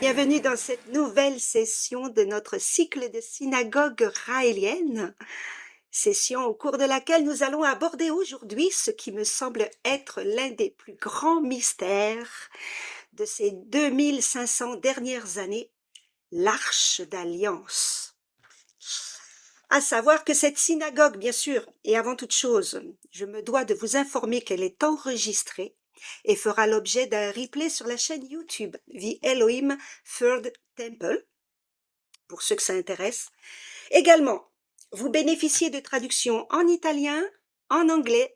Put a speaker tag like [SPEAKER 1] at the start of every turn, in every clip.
[SPEAKER 1] Bienvenue dans cette nouvelle session de notre cycle de synagogue raélienne, session au cours de laquelle nous allons aborder aujourd'hui ce qui me semble être l'un des plus grands mystères de ces 2500 dernières années, l'Arche d'Alliance. À savoir que cette synagogue, bien sûr, et avant toute chose, je me dois de vous informer qu'elle est enregistrée et fera l'objet d'un replay sur la chaîne YouTube The Elohim Third Temple, pour ceux que ça intéresse. Également, vous bénéficiez de traductions en italien, en anglais,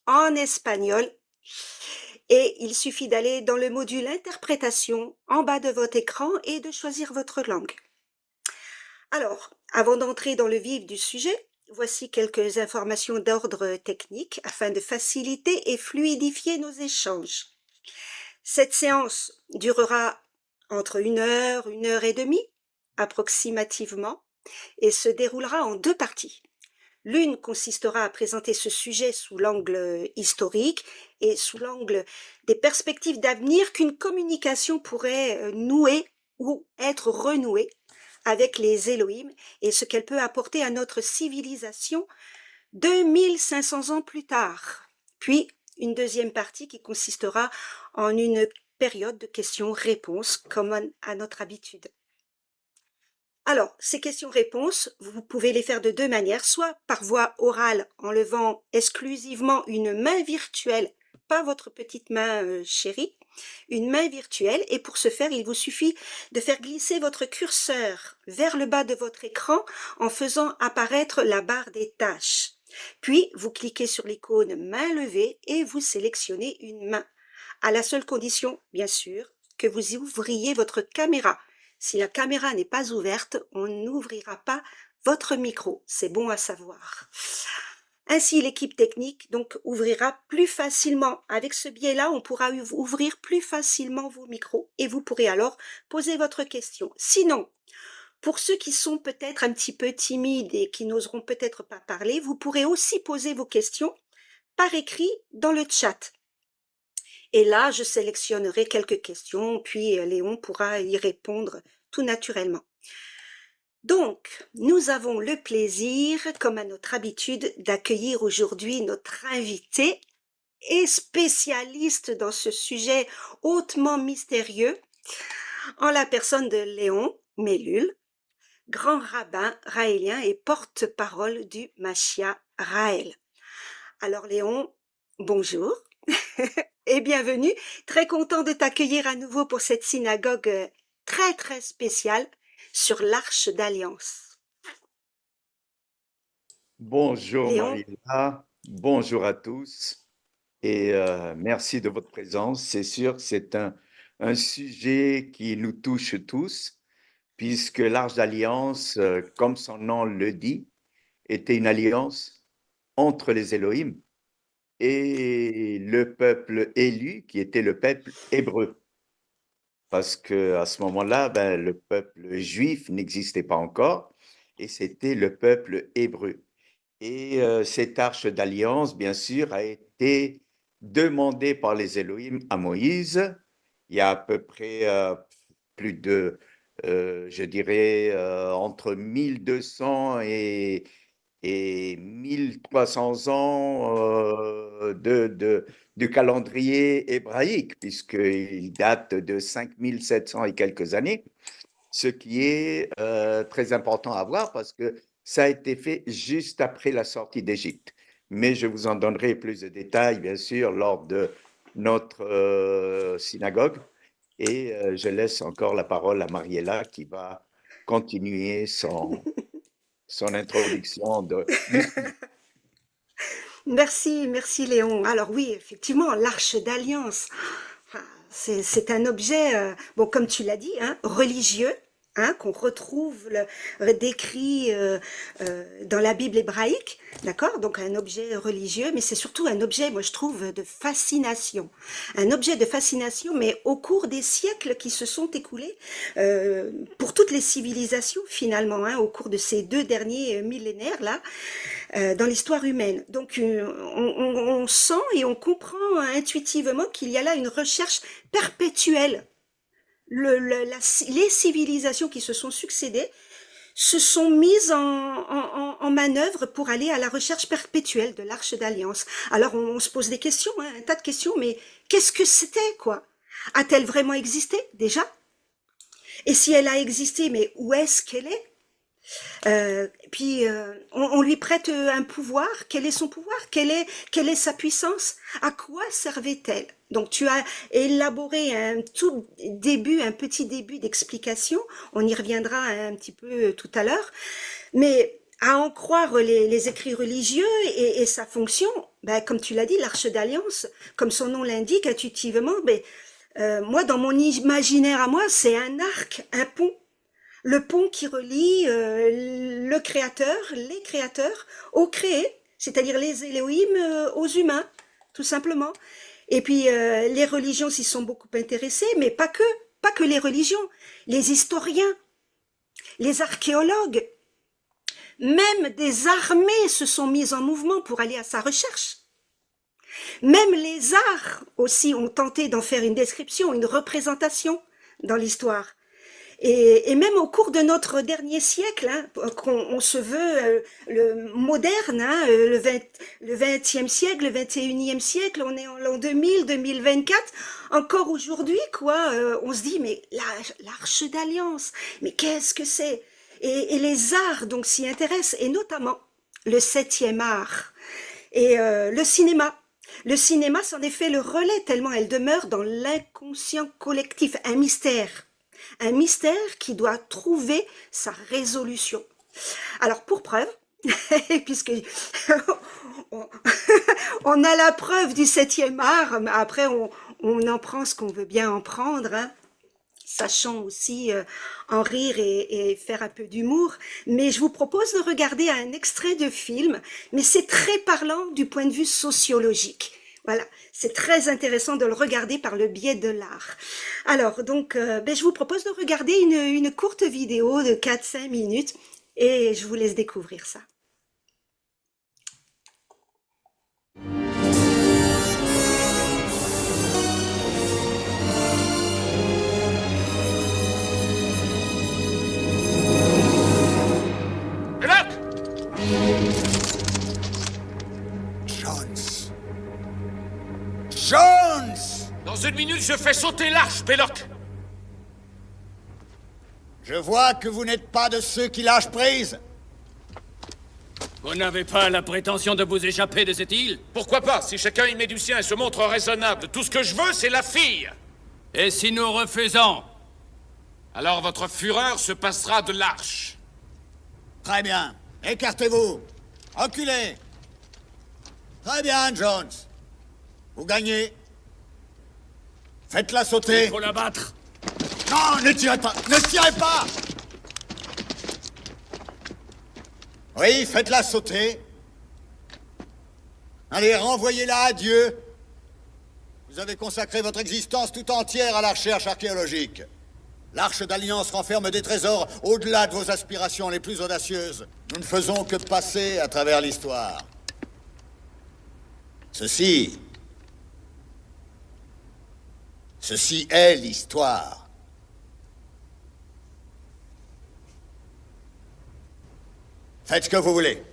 [SPEAKER 1] en espagnol, et il suffit d'aller dans le module interprétation en bas de votre écran et de choisir votre langue. Alors, avant d'entrer dans le vif du sujet, voici quelques informations d'ordre technique afin de faciliter et fluidifier nos échanges. Cette séance durera entre 1 heure et demie, approximativement, et se déroulera en 2 parties. L'une consistera à présenter ce sujet sous l'angle historique et sous l'angle des perspectives d'avenir qu'une communication pourrait nouer ou être renouée avec les Elohim et ce qu'elle peut apporter à notre civilisation 2500 ans plus tard. Puis, une deuxième partie qui consistera en une période de questions-réponses comme à notre habitude. Alors, ces questions-réponses, vous pouvez les faire de 2 manières, soit par voie orale en levant exclusivement une main virtuelle, pas votre petite main chérie, une main virtuelle, et pour ce faire, il vous suffit de faire glisser votre curseur vers le bas de votre écran en faisant apparaître la barre des tâches. Puis, vous cliquez sur l'icône main levée et vous sélectionnez une main, à la seule condition, bien sûr, que vous ouvriez votre caméra. Si la caméra n'est pas ouverte, on n'ouvrira pas votre micro. C'est bon à savoir. Ainsi, l'équipe technique donc ouvrira plus facilement. Avec ce biais-là, on pourra ouvrir plus facilement vos micros et vous pourrez alors poser votre question. Sinon, pour ceux qui sont peut-être un petit peu timides et qui n'oseront peut-être pas parler, vous pourrez aussi poser vos questions par écrit dans le chat. Et là, je sélectionnerai quelques questions, puis Léon pourra y répondre tout naturellement. Donc, nous avons le plaisir, comme à notre habitude, d'accueillir aujourd'hui notre invité et spécialiste dans ce sujet hautement mystérieux, en la personne de Léon Mellul, grand rabbin raélien et porte-parole du Machia Raël. Alors Léon, bonjour. Et bienvenue, très content de t'accueillir à nouveau pour cette synagogue très spéciale sur l'Arche d'Alliance.
[SPEAKER 2] Bonjour
[SPEAKER 1] Léon,
[SPEAKER 2] Marie-Léa, bonjour à tous et merci de votre présence. C'est sûr que c'est un sujet qui nous touche tous puisque l'Arche d'Alliance, comme son nom le dit, était une alliance entre les Élohim et le peuple élu qui était le peuple hébreu. Parce qu'à ce moment-là, le peuple juif n'existait pas encore et c'était le peuple hébreu. Et cette arche d'alliance, bien sûr, a été demandée par les Elohim à Moïse il y a à peu près plus de, je dirais, entre 1200 et 1300 ans du calendrier hébraïque, puisqu'il date de 5700 et quelques années, ce qui est très important à voir parce que ça a été fait juste après la sortie d'Égypte. Mais je vous en donnerai plus de détails, bien sûr, lors de notre synagogue. Et je laisse encore la parole à Mariella qui va continuer son introduction du sujet.
[SPEAKER 1] merci Léon. Alors oui, effectivement, l'Arche d'Alliance, c'est un objet, bon, comme tu l'as dit, hein, religieux, hein, qu'on retrouve décrit dans la Bible hébraïque, d'accord? Donc un objet religieux, mais c'est surtout un objet, moi je trouve, de fascination. Un objet de fascination, mais au cours des siècles qui se sont écoulés, pour toutes les civilisations finalement, hein, au cours de ces 2 derniers millénaires là, dans l'histoire humaine. Donc on sent et on comprend intuitivement qu'il y a là une recherche perpétuelle les civilisations qui se sont succédées se sont mises en manœuvre pour aller à la recherche perpétuelle de l'Arche d'Alliance. Alors on se pose des questions, hein, un tas de questions, mais qu'est-ce que c'était, quoi? A-t-elle vraiment existé, déjà? Et si elle a existé, mais où est-ce qu'elle est? On lui prête un pouvoir. Quel est son pouvoir? Quelle est sa puissance? À quoi servait-elle? Donc tu as élaboré un petit début d'explication. On y reviendra un petit peu tout à l'heure. Mais à en croire les écrits religieux et sa fonction, ben, comme tu l'as dit, l'Arche d'Alliance, comme son nom l'indique intuitivement, moi, dans mon imaginaire à moi, c'est un arc, un pont. Le pont qui relie le créateur, les créateurs, aux créés, c'est-à-dire les Elohim aux humains, tout simplement. Et puis les religions s'y sont beaucoup intéressées, mais pas que les religions, les historiens, les archéologues, même des armées se sont mises en mouvement pour aller à sa recherche. Même les arts aussi ont tenté d'en faire une description, une représentation dans l'histoire. Et même au cours de notre dernier siècle, hein, qu'on se veut le moderne, hein, le 20e siècle, le 21e siècle, on est en l'an 2000, 2024, encore aujourd'hui, quoi, on se dit, mais l'Arche d'Alliance, mais qu'est-ce que c'est? Et les arts donc s'y intéressent, et notamment le 7e art et le cinéma. Le cinéma s'en est fait le relais tellement elle demeure dans l'inconscient collectif, un mystère qui doit trouver sa résolution. Alors pour preuve, puisque on, on a la preuve du 7e art, mais après on en prend ce qu'on veut bien en prendre, hein, sachant aussi en rire et faire un peu d'humour, mais je vous propose de regarder un extrait de film, mais c'est très parlant du point de vue sociologique. Voilà, c'est très intéressant de le regarder par le biais de l'art. Alors, donc, je vous propose de regarder une courte vidéo de 4-5 minutes et je vous laisse découvrir ça.
[SPEAKER 3] Jones!
[SPEAKER 4] Dans une minute, je fais sauter l'arche, Belloc!
[SPEAKER 3] Je vois que vous n'êtes pas de ceux qui lâchent prise.
[SPEAKER 4] Vous n'avez pas la prétention de vous échapper de cette île? Pourquoi pas, si chacun y met du sien et se montre raisonnable. Tout ce que je veux, c'est la fille! Et si nous refusons? Alors votre fureur se passera de l'arche.
[SPEAKER 3] Très bien. Écartez-vous. Reculez. Très bien, Jones. Vous gagnez. Faites-la sauter.
[SPEAKER 4] Il faut la battre.
[SPEAKER 3] Non, ne tirez pas. Ne tirez pas. Oui, faites-la sauter. Allez, renvoyez-la à Dieu. Vous avez consacré votre existence tout entière à la recherche archéologique. L'Arche d'Alliance renferme des trésors au-delà de vos aspirations les plus audacieuses. Nous ne faisons que passer à travers l'histoire. Ceci est l'histoire. Faites ce que vous voulez.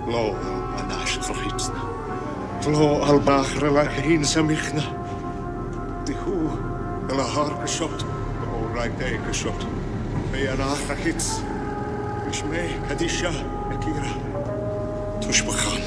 [SPEAKER 5] Lo anash trohitsna. Lo albachra la hin samichna. Dihu la har kashot. O right day kashot. Be anach rakits. Ishme kadisha akira. Tushbakhan.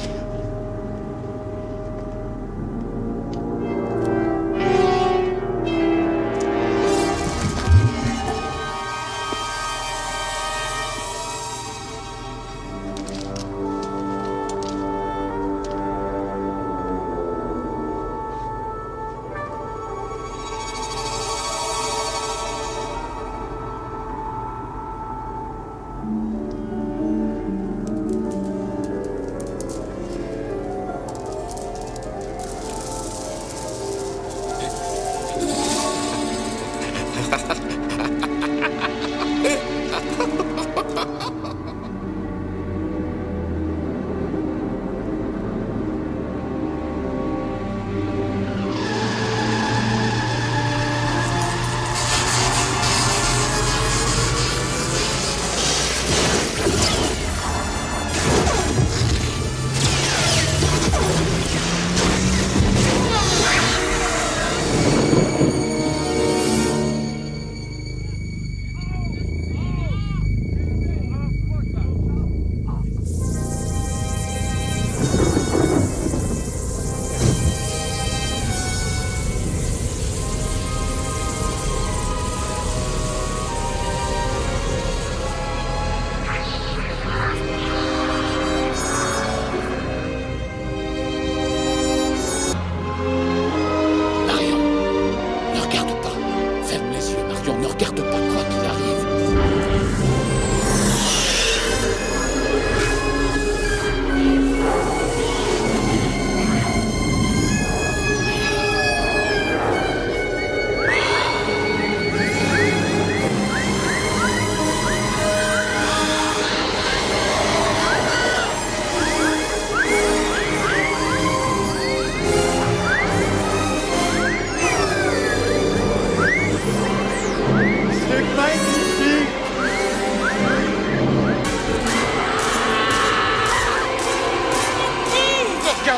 [SPEAKER 4] Ne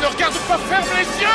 [SPEAKER 4] regarde pas, ferme les yeux!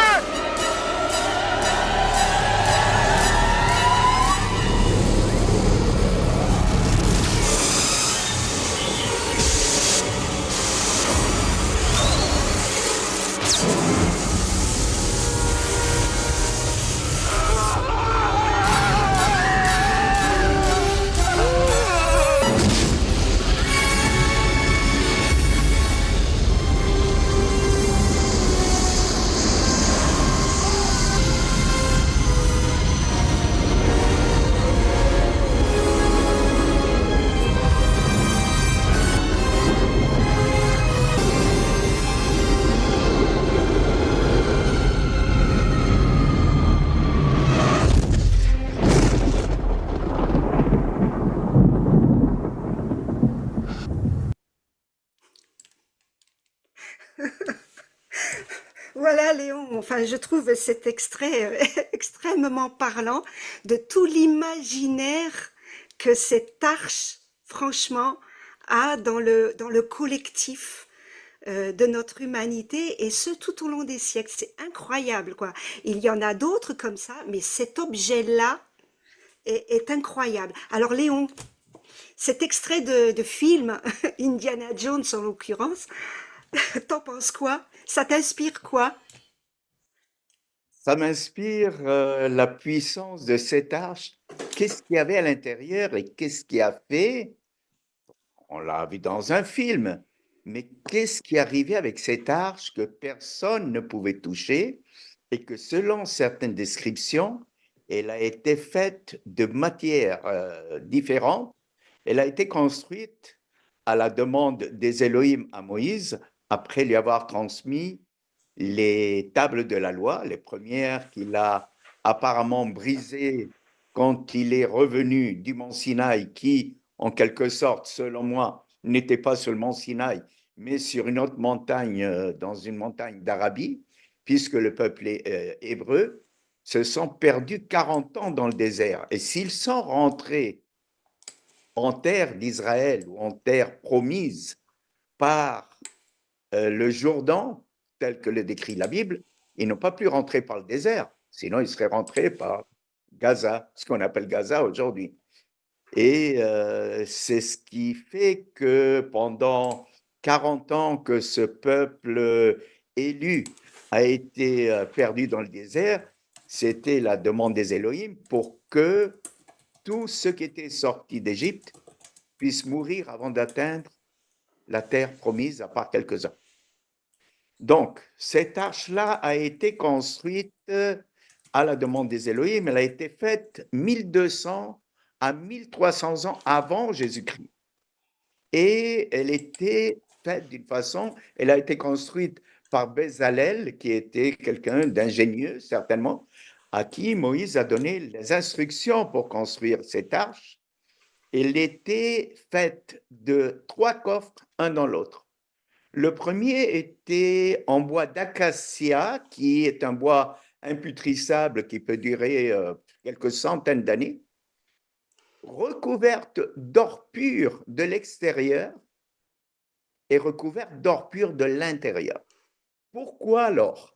[SPEAKER 1] Voilà, Léon, enfin, je trouve cet extrait extrêmement parlant de tout l'imaginaire que cette arche, franchement, a dans le collectif de notre humanité, et ce tout au long des siècles. C'est incroyable, quoi. Il y en a d'autres comme ça, mais cet objet-là est incroyable. Alors, Léon, cet extrait de film, Indiana Jones en l'occurrence, t'en penses quoi? Ça t'inspire quoi?
[SPEAKER 2] Ça m'inspire la puissance de cette arche. Qu'est-ce qu'il y avait à l'intérieur et qu'est-ce qui a fait? On l'a vu dans un film, mais qu'est-ce qui arrivait avec cette arche que personne ne pouvait toucher et que selon certaines descriptions, elle a été faite de matières différentes. Elle a été construite à la demande des Élohim à Moïse après lui avoir transmis les tables de la loi, les premières qu'il a apparemment brisées quand il est revenu du mont Sinaï, qui, en quelque sorte, selon moi, n'était pas sur le mont Sinaï, mais sur une autre montagne, dans une montagne d'Arabie, puisque le peuple hébreu se sont perdus 40 ans dans le désert. Et s'ils sont rentrés en terre d'Israël ou en terre promise par le Jourdain, tel que le décrit la Bible, ils n'ont pas pu rentrer par le désert, sinon ils seraient rentrés par Gaza, ce qu'on appelle Gaza aujourd'hui. Et c'est ce qui fait que pendant 40 ans que ce peuple élu a été perdu dans le désert, c'était la demande des Élohim pour que tous ceux qui étaient sortis d'Égypte puissent mourir avant d'atteindre la terre promise, à part quelques-uns. Donc, cette arche-là a été construite à la demande des Élohim. Elle a été faite 1200 à 1300 ans avant Jésus-Christ. Et elle était faite d'une façon, elle a été construite par Bezalel, qui était quelqu'un d'ingénieux, certainement, à qui Moïse a donné les instructions pour construire cette arche. Elle était faite de 3 coffres, un dans l'autre. Le premier était en bois d'acacia, qui est un bois imputrisable qui peut durer quelques centaines d'années, recouverte d'or pur de l'extérieur et recouverte d'or pur de l'intérieur. Pourquoi l'or?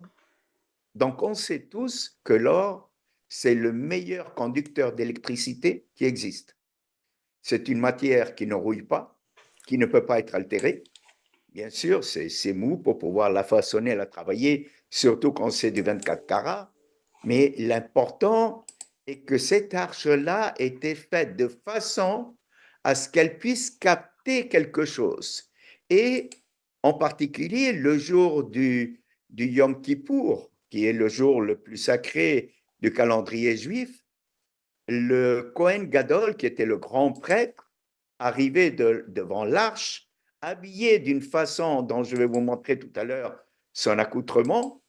[SPEAKER 2] Donc, on sait tous que l'or, c'est le meilleur conducteur d'électricité qui existe. C'est une matière qui ne rouille pas, qui ne peut pas être altérée. Bien sûr, c'est mou pour pouvoir la façonner, la travailler, surtout quand c'est du 24 carats. Mais l'important est que cette arche-là était faite de façon à ce qu'elle puisse capter quelque chose. Et en particulier, le jour du Yom Kippour, qui est le jour le plus sacré du calendrier juif, le Kohen Gadol, qui était le grand prêtre, arrivait devant l'arche, habillé d'une façon dont je vais vous montrer tout à l'heure son accoutrement.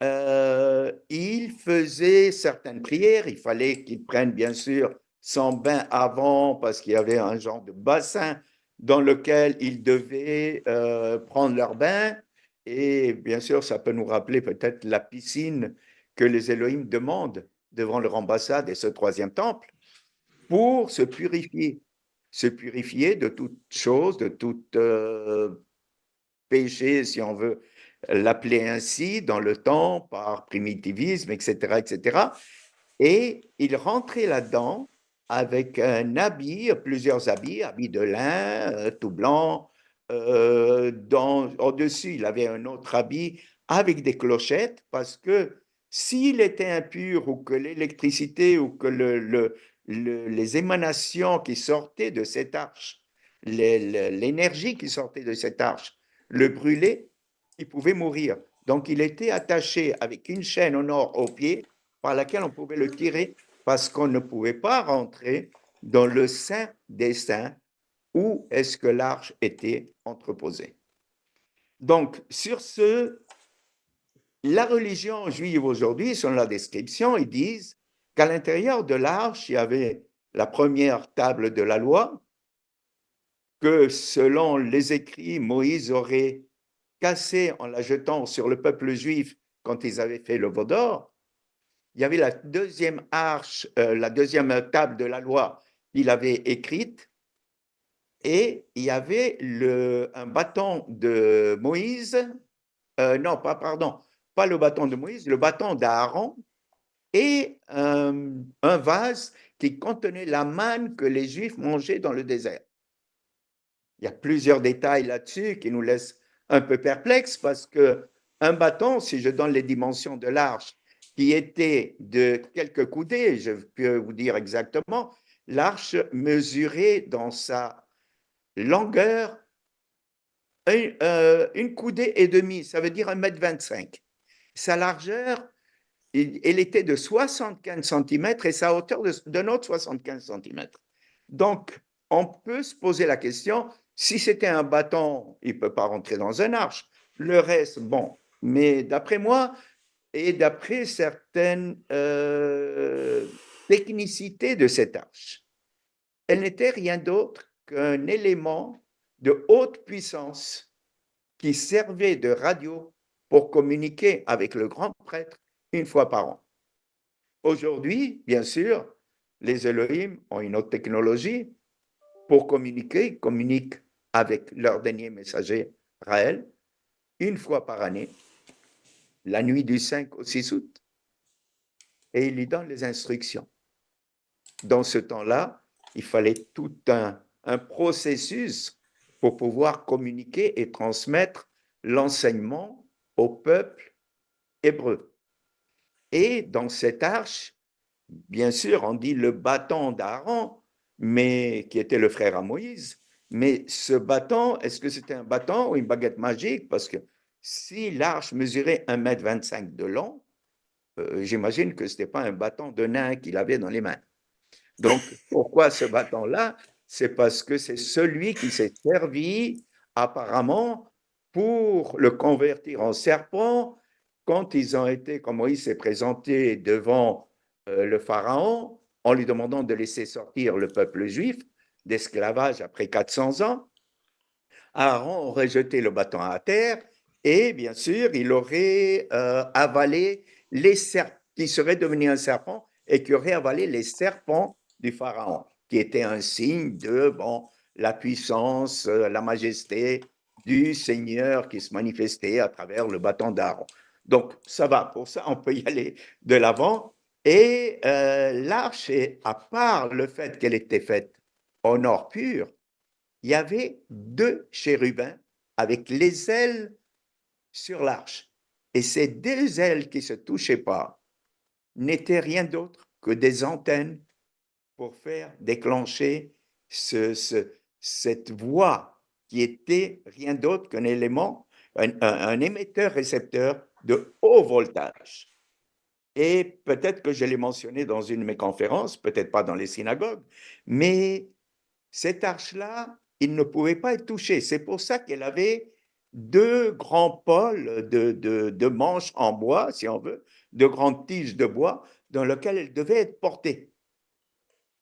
[SPEAKER 2] Il faisait certaines prières, il fallait qu'il prenne bien sûr son bain avant parce qu'il y avait un genre de bassin dans lequel ils devaient prendre leur bain, et bien sûr ça peut nous rappeler peut-être la piscine que les Élohim demandent devant leur ambassade et ce troisième temple pour se purifier de toute chose, de tout péché, si on veut l'appeler ainsi dans le temps par primitivisme, etc., etc. Et il rentrait là-dedans avec un habit, plusieurs habits, habits de lin, tout blanc. Au-dessus, il avait un autre habit avec des clochettes parce que s'il était impur ou que l'électricité ou que les émanations qui sortaient de cette arche, l'énergie qui sortait de cette arche le brûlait, il pouvait mourir. Donc il était attaché avec une chaîne en or au pied par laquelle on pouvait le tirer parce qu'on ne pouvait pas rentrer dans le saint des saints où est-ce que l'arche était entreposée. Donc, sur ce, la religion juive aujourd'hui, selon la description, ils disent qu'à l'intérieur de l'arche, il y avait la première table de la loi, que selon les écrits, Moïse aurait cassée en la jetant sur le peuple juif quand ils avaient fait le veau d'or. Il y avait la deuxième arche, la deuxième table de la loi qu'il avait écrite, et il y avait un bâton de Moïse, non, pas le bâton de Moïse, le bâton d'Aaron, et un vase qui contenait la manne que les Juifs mangeaient dans le désert. Il y a plusieurs détails là-dessus qui nous laissent un peu perplexes parce que un bâton, si je donne les dimensions de l'arche, qui était de quelques coudées, je peux vous dire exactement, l'arche mesurait dans sa longueur une coudée et demie, ça veut dire 1,25 m. Sa largeur, elle était de 75 cm et sa hauteur d'un autre 75 cm. Donc, on peut se poser la question, si c'était un bâton, il ne peut pas rentrer dans une arche. Le reste, bon, mais d'après moi, et d'après certaines technicités de cette arche, elle n'était rien d'autre qu'un élément de haute puissance qui servait de radio pour communiquer avec le grand prêtre une fois par an. Aujourd'hui, bien sûr, les Elohim ont une autre technologie pour communiquer. Ils communiquent avec leur dernier messager, Raël, une fois par année, la nuit du 5 au 6 août, et il lui donne les instructions. Dans ce temps-là, il fallait tout un processus pour pouvoir communiquer et transmettre l'enseignement au peuple hébreu. Et dans cette arche, bien sûr, on dit le bâton d'Aaron, mais qui était le frère à Moïse. Mais ce bâton, est-ce que c'était un bâton ou une baguette magique? Parce que si l'arche mesurait 1,25 m de long, j'imagine que ce n'était pas un bâton de nain qu'il avait dans les mains. Donc, pourquoi ce bâton-là? C'est parce que c'est celui qui s'est servi apparemment pour le convertir en serpent quand ils ont été, comme Moïse s'est présenté devant le Pharaon en lui demandant de laisser sortir le peuple juif d'esclavage après 400 ans. Aaron aurait jeté le bâton à terre et bien sûr, il aurait avalé les serpents, qui serait devenu un serpent et qui aurait avalé les serpents du Pharaon, qui était un signe de la puissance, la majesté du Seigneur qui se manifestait à travers le bâton d'Aaron. Donc, ça va, pour ça, on peut y aller de l'avant. Et l'arche, à part le fait qu'elle était faite en or pur, il y avait 2 chérubins avec les ailes sur l'arche. Et ces 2 ailes qui ne se touchaient pas n'étaient rien d'autre que des antennes pour faire déclencher cette voix qui était rien d'autre qu'un élément, un émetteur-récepteur de haut voltage. Et peut-être que je l'ai mentionné dans une de mes conférences, peut-être pas dans les synagogues, mais cette arche-là, il ne pouvait pas être touché. C'est pour ça qu'elle avait 2 grands pôles de manches en bois, si on veut, de grandes tiges de bois dans lesquelles elle devait être portée.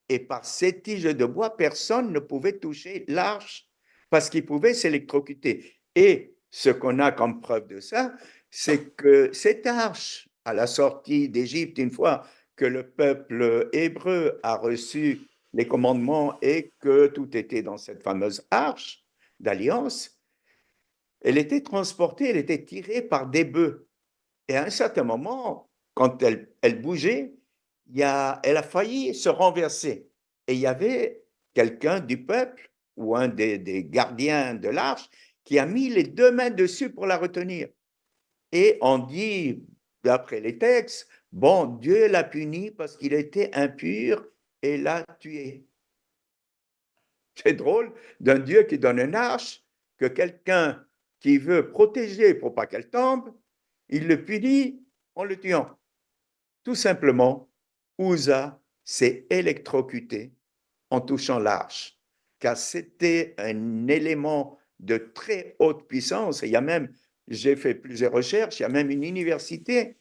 [SPEAKER 2] Et par ces tiges de bois, personne ne pouvait toucher l'arche parce qu'il pouvait s'électrocuter. Et ce qu'on a comme preuve de ça, c'est que cette arche, à la sortie d'Égypte, une fois que le peuple hébreu a reçu les commandements et que tout était dans cette fameuse arche d'alliance, elle était transportée, elle était tirée par des bœufs. Et à un certain moment, quand elle bougeait, elle a failli se renverser. Et il y avait quelqu'un du peuple ou un des gardiens de l'arche qui a mis les 2 mains dessus pour la retenir. Et on dit, d'après les textes, bon, Dieu l'a puni parce qu'il était impur et l'a tué. C'est drôle d'un Dieu qui donne une arche, que quelqu'un qui veut protéger pour pas qu'elle tombe, il le punit en le tuant. Tout simplement, Uza s'est électrocuté en touchant l'arche, car c'était un élément de très haute puissance. Et il y a même, j'ai fait plusieurs recherches, il y a même une université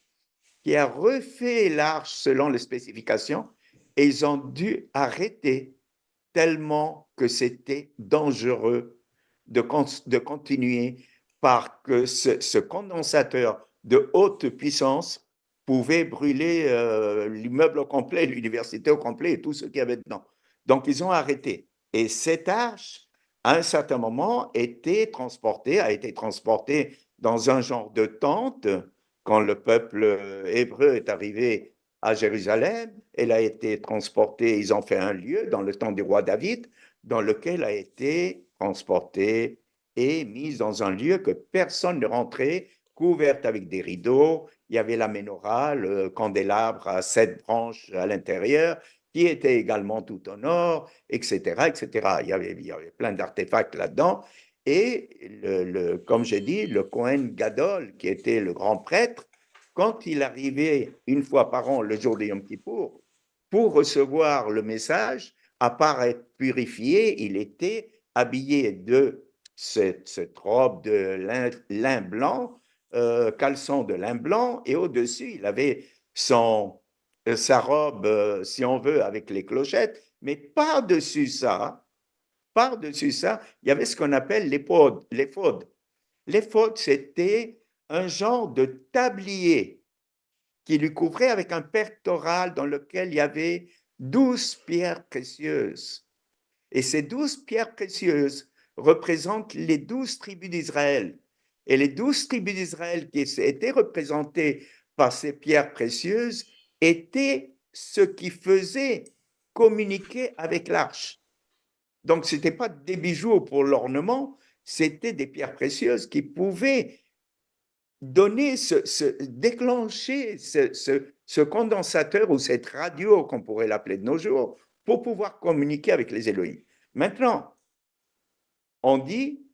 [SPEAKER 2] qui a refait l'arche selon les spécifications et ils ont dû arrêter tellement que c'était dangereux de continuer parce que ce condensateur de haute puissance pouvait brûler l'immeuble au complet, l'université au complet et tout ce qu'il y avait dedans. Donc, ils ont arrêté. Et cette arche, à un certain moment, a été transportée dans un genre de tente quand le peuple hébreu est arrivé à Jérusalem. Elle a été transportée, ils ont fait un lieu dans le temps du roi David, dans lequel a été transportée et mise dans un lieu que personne ne rentrait, couverte avec des rideaux. Il y avait la menorah, le candélabre à 7 branches à l'intérieur, qui était également tout en or, etc., etc. Il y avait plein d'artefacts là-dedans. Et comme j'ai dit, le Kohen Gadol, qui était le grand prêtre, quand il arrivait une fois par an, le jour de Yom Kippour, pour recevoir le message, à part être purifié, il était habillé de cette robe de lin blanc, caleçon de lin blanc, et au-dessus, il avait sa robe, si on veut, avec les clochettes, mais par-dessus ça, il y avait ce qu'on appelle l'éphod. L'éphod, c'était un genre de tablier qui lui couvrait avec un pectoral dans lequel il y avait 12 pierres précieuses. Et ces 12 pierres précieuses représentent les 12 tribus d'Israël. Et les 12 tribus d'Israël qui étaient représentées par ces pierres précieuses étaient ce qui faisait communiquer avec l'arche. Donc, ce n'était pas des bijoux pour l'ornement, c'était des pierres précieuses qui pouvaient déclencher ce condensateur ou cette radio, qu'on pourrait l'appeler de nos jours, pour pouvoir communiquer avec les Elohim. Maintenant, on dit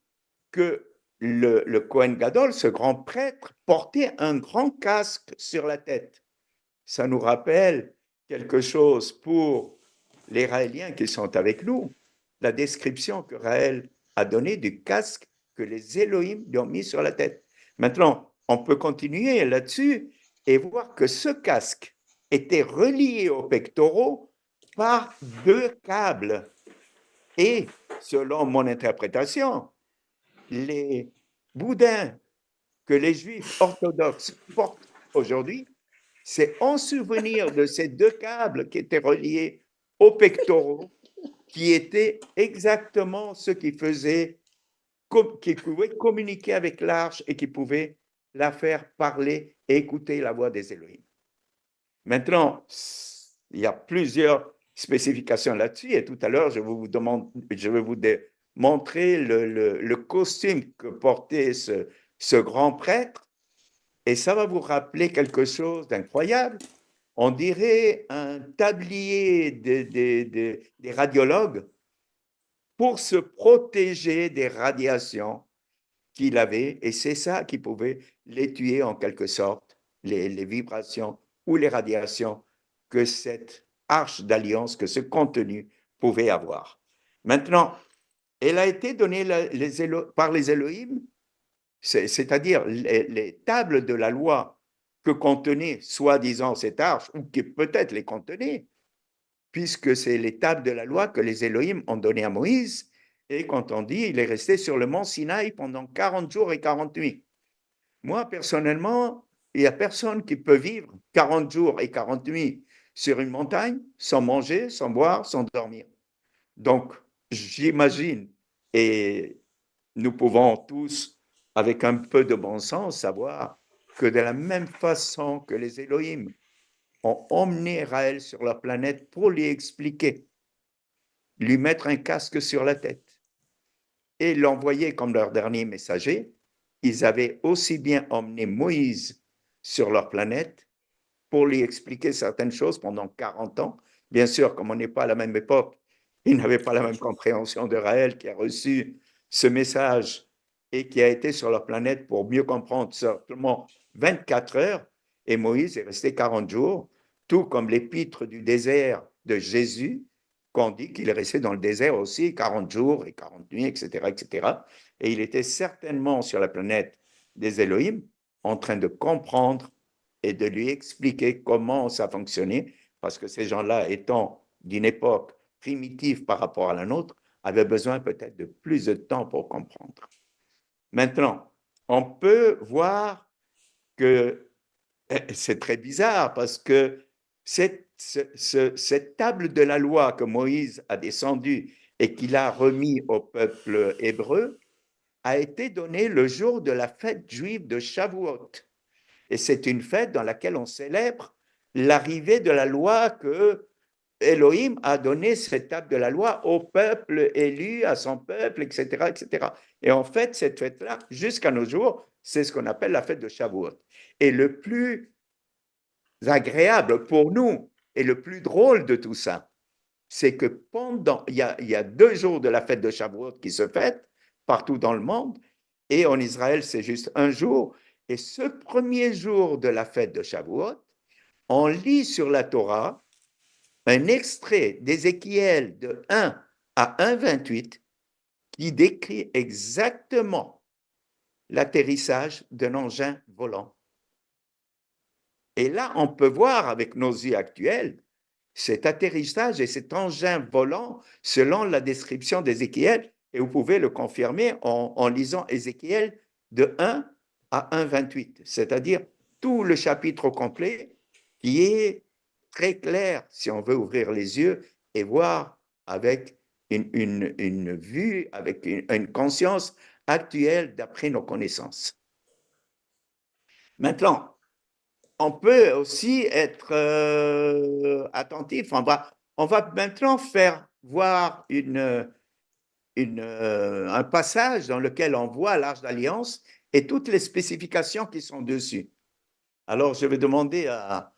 [SPEAKER 2] que le Kohen Gadol, ce grand prêtre, portait un grand casque sur la tête. Ça nous rappelle quelque chose pour les Raéliens qui sont avec nous, la description que Raël a donnée du casque que les Elohim lui ont mis sur la tête. Maintenant, on peut continuer là-dessus et voir que ce casque était relié aux pectoraux par 2 câbles. Et selon mon interprétation, les boudins que les Juifs orthodoxes portent aujourd'hui, c'est en souvenir de ces 2 câbles qui étaient reliés aux pectoraux, qui étaient exactement ce qui faisait, qui pouvait communiquer avec l'arche et qui pouvait la faire parler et écouter la voix des Elohim. Maintenant, il y a plusieurs spécifications là-dessus et tout à l'heure, je vais vous montrer le costume que portait ce grand prêtre et ça va vous rappeler quelque chose d'incroyable. On dirait un tablier des radiologues pour se protéger des radiations qu'il avait, et c'est ça qui pouvait les tuer en quelque sorte, les vibrations ou les radiations que cette arche d'alliance, que ce contenu pouvait avoir. Maintenant, elle a été donnée par les Elohim, c'est-à-dire les tables de la loi que contenait soi-disant cette arche, ou qui peut-être les contenait, puisque c'est les tables de la loi que les Elohim ont données à Moïse, et quand on dit, il est resté sur le mont Sinaï pendant 40 jours et 40 nuits. Moi, personnellement, il n'y a personne qui peut vivre 40 jours et 40 nuits sur une montagne sans manger, sans boire, sans dormir. Donc, j'imagine, et nous pouvons tous avec un peu de bon sens, savoir que de la même façon que les Elohim ont emmené Raël sur la planète pour lui expliquer, lui mettre un casque sur la tête et l'envoyer comme leur dernier messager, ils avaient aussi bien emmené Moïse sur leur planète pour lui expliquer certaines choses pendant 40 ans. Bien sûr, comme on n'est pas à la même époque, ils n'avaient pas la même compréhension de Raël qui a reçu ce message et qui a été sur leur planète pour mieux comprendre seulement 24 heures. Et Moïse est resté 40 jours, tout comme l'épître du désert de Jésus, qu'on dit qu'il est resté dans le désert aussi 40 jours et 40 nuits, etc., etc. Et il était certainement sur la planète des Elohim en train de comprendre et de lui expliquer comment ça fonctionnait, parce que ces gens-là, étant d'une époque primitive par rapport à la nôtre, avaient besoin peut-être de plus de temps pour comprendre. Maintenant, on peut voir que c'est très bizarre parce que cette table de la loi que Moïse a descendue et qu'il a remis au peuple hébreu a été donnée le jour de la fête juive de Shavuot. Et c'est une fête dans laquelle on célèbre l'arrivée de la loi que Elohim a donné cette table de la loi au peuple élu, à son peuple, etc., etc. Et en fait, cette fête-là, jusqu'à nos jours, c'est ce qu'on appelle la fête de Shavuot. Et le plus agréable pour nous et le plus drôle de tout ça, c'est que il y a 2 jours de la fête de Shavuot qui se fêtent partout dans le monde, et en Israël, c'est juste un jour. Et ce premier jour de la fête de Shavuot, on lit sur la Torah un extrait d'Ézéchiel de 1 à 1,28 qui décrit exactement l'atterrissage d'un engin volant. Et là, on peut voir avec nos yeux actuels cet atterrissage et cet engin volant selon la description d'Ézéchiel, et vous pouvez le confirmer en lisant Ézéchiel de 1 à 1,28, c'est-à-dire tout le chapitre au complet qui est très clair si on veut ouvrir les yeux et voir avec une vue, avec une conscience actuelle d'après nos connaissances. Maintenant, on peut aussi être attentif. On va maintenant faire voir un passage dans lequel on voit l'Arche d'Alliance et toutes les spécifications qui sont dessus. Alors, je vais demander à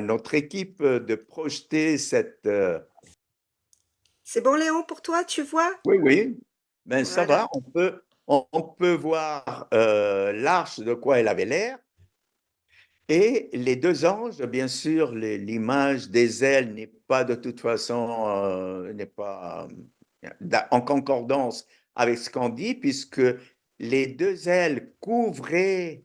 [SPEAKER 2] notre équipe de projeter cette...
[SPEAKER 1] C'est bon, Léon, pour toi, tu vois?
[SPEAKER 2] Oui, oui, ben, ça
[SPEAKER 1] Voilà.
[SPEAKER 2] va, on peut voir l'arche de quoi elle avait l'air. Et les 2 anges, bien sûr, l'image des ailes n'est pas de toute façon n'est pas en concordance avec ce qu'on dit, puisque les 2 ailes couvraient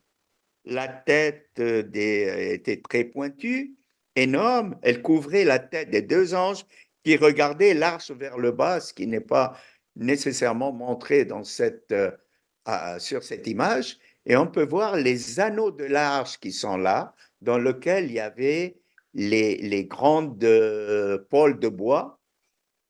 [SPEAKER 2] la tête était très pointue, énorme, elle couvrait la tête des 2 anges qui regardaient l'arche vers le bas, ce qui n'est pas nécessairement montré dans sur cette image. Et on peut voir les anneaux de l'arche qui sont là, dans lequel il y avait les grandes pôles de bois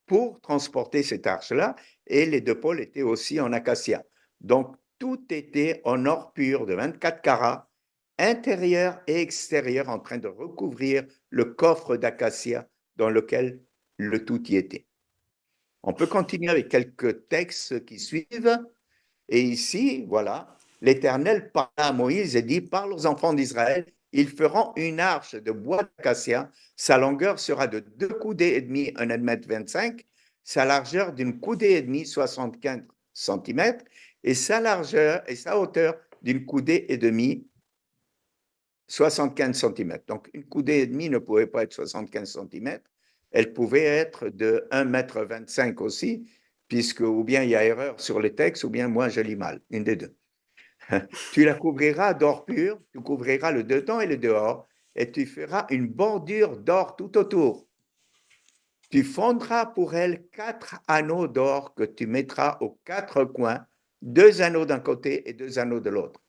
[SPEAKER 2] pour transporter cette arche-là, et les 2 pôles étaient aussi en acacia. Donc, tout était en or pur de 24 carats, intérieur et extérieur, en train de recouvrir le coffre d'acacia dans lequel le tout y était. On peut continuer avec quelques textes qui suivent. Et ici, voilà, l'Éternel parla à Moïse et dit, parle aux enfants d'Israël, ils feront une arche de bois d'acacia, sa longueur sera de 2 coudées et demi, 1,25 m, sa largeur d'une coudée et demie, 75 cm, et sa largeur et sa hauteur d'une coudée et demie, 75 cm. Donc, une coudée et demie ne pouvait pas être 75 cm, elle pouvait être de 1,25 m aussi, puisque ou bien il y a erreur sur les textes, ou bien moi je lis mal, une des deux. Tu la couvriras d'or pur, tu couvriras le dedans et le dehors, et tu feras une bordure d'or tout autour. Tu fondras pour elle 4 anneaux d'or que tu mettras aux 4 coins, 2 anneaux d'un côté et 2 anneaux de l'autre.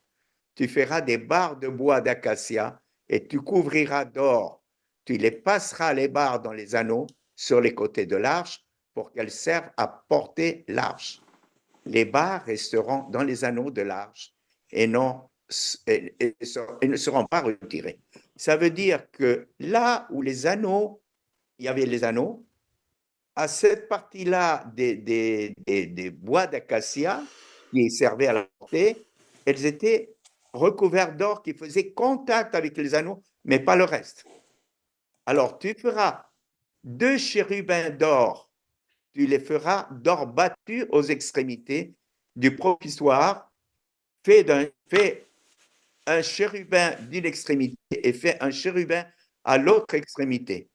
[SPEAKER 2] Tu feras des barres de bois d'acacia et tu couvriras d'or. Tu les passeras les barres dans les anneaux sur les côtés de l'arche pour qu'elles servent à porter l'arche. les barres resteront dans les anneaux de l'arche et ne seront pas retirées. Ça veut dire que là où les anneaux, il y avait les anneaux, à cette partie-là des bois d'acacia qui servaient à la portée, elles étaient recouvertes d'or qui faisait contact avec les anneaux, mais pas le reste. Alors, tu feras 2 chérubins d'or, tu les feras d'or battu aux extrémités du propitoire, fais un chérubin d'une extrémité et fais un chérubin à l'autre extrémité.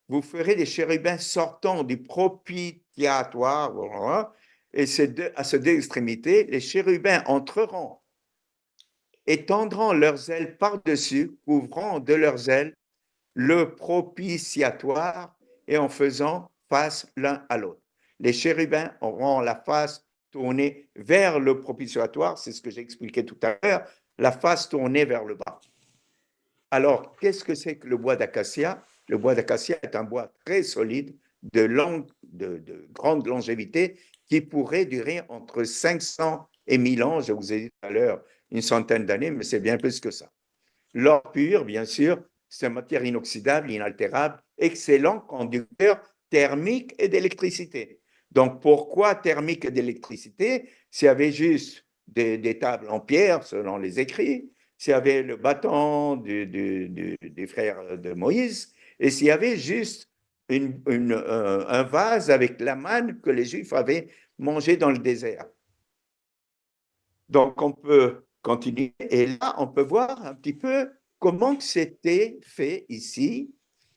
[SPEAKER 2] Vous ferez des chérubins sortant du propitiatoire, et à ces 2 extrémités, les chérubins entreront et tendront leurs ailes par-dessus, couvrant de leurs ailes le propitiatoire et en faisant face l'un à l'autre. Les chérubins auront la face tournée vers le propitiatoire, c'est ce que j'ai expliqué tout à l'heure, la face tournée vers le bas. Alors, qu'est-ce que c'est que le bois d'acacia? Le bois d'acacia est un bois très solide, de grande longévité, qui pourrait durer entre 500 et 1000 ans. Je vous ai dit tout à l'heure une centaine d'années, mais c'est bien plus que ça. L'or pur, bien sûr, c'est une matière inoxydable, inaltérable, excellent conducteur thermique et d'électricité. Donc, pourquoi thermique et d'électricité? S'il y avait juste des tables en pierre, selon les écrits, s'il y avait le bâton des frères de Moïse, et s'il y avait juste un vase avec la manne que les Juifs avaient mangé dans le désert. Donc, on peut continuer, et là, on peut voir un petit peu comment c'était fait ici.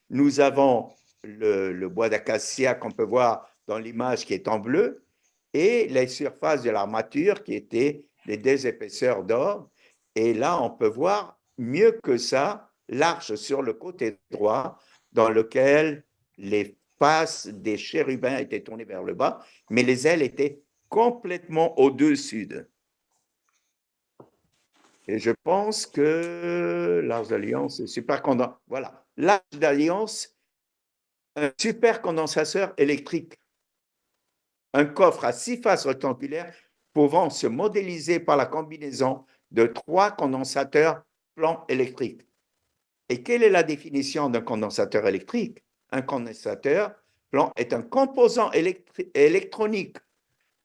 [SPEAKER 2] Nous avons le bois d'acacia qu'on peut voir dans l'image qui est en bleu, et les surfaces de l'armature qui étaient les 2 épaisseurs d'or. Et là, on peut voir mieux que ça l'arche sur le côté droit, dans lequel les faces des chérubins étaient tournées vers le bas, mais les ailes étaient complètement au-dessus d'eux. Et je pense que l'Arche d'Alliance est super condenseur. Voilà, l'Arche d'Alliance, un super condensateur électrique, un coffre à 6 faces rectangulaires pouvant se modéliser par la combinaison de 3 condensateurs plans électriques. Et quelle est la définition d'un condensateur électrique? Un condensateur plan est un composant électronique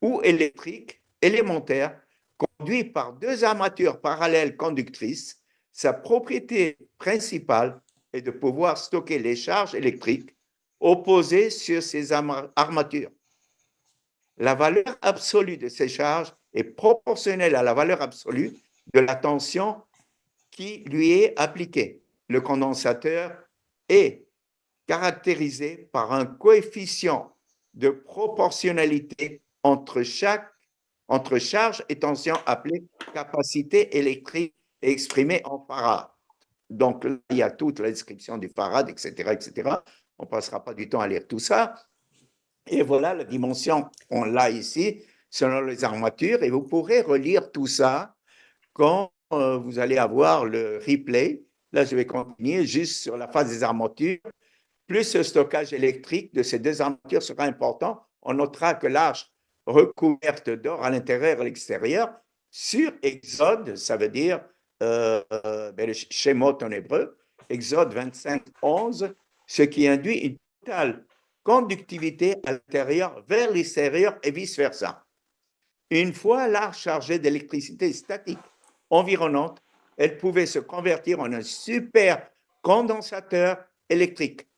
[SPEAKER 2] ou électrique élémentaire conduit par 2 armatures parallèles conductrices. Sa propriété principale est de pouvoir stocker les charges électriques opposées sur ces armatures. La valeur absolue de ces charges est proportionnelle à la valeur absolue de la tension qui lui est appliquée. Le condensateur est caractérisé par un coefficient de proportionnalité entre charge et tension appelé capacité électrique exprimée en farad. Donc, là, il y a toute la description du farad, etc., etc. On ne passera pas du temps à lire tout ça. Et voilà la dimension, on l'a ici, selon les armatures, et vous pourrez relire tout ça quand vous allez avoir le replay. Là, je vais continuer juste sur la phase des armatures. Plus le stockage électrique de ces 2 armatures sera important, on notera que l'arche recouverte d'or à l'intérieur et à l'extérieur, sur Exode, ça veut dire le Shemot en hébreu, Exode 25, 11, ce qui induit une totale conductivité à l'intérieur vers l'extérieur et vice-versa. Une fois l'arche chargée d'électricité statique environnante, elle pouvait se convertir en un super condensateur électrique.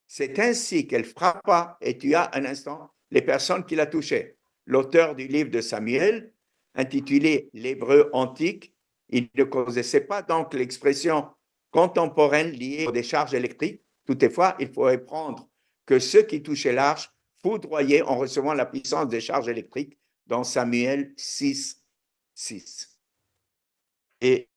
[SPEAKER 2] C'est ainsi qu'elle frappa et tua un instant les personnes qui la touchaient. L'auteur du livre de Samuel, intitulé L'Hébreu antique, il ne connaissait pas donc l'expression contemporaine liée aux décharges électriques. Toutefois, il faut apprendre que ceux qui touchaient l'arche foudroyaient en recevant la puissance des charges électriques dans Samuel 6, 6. Et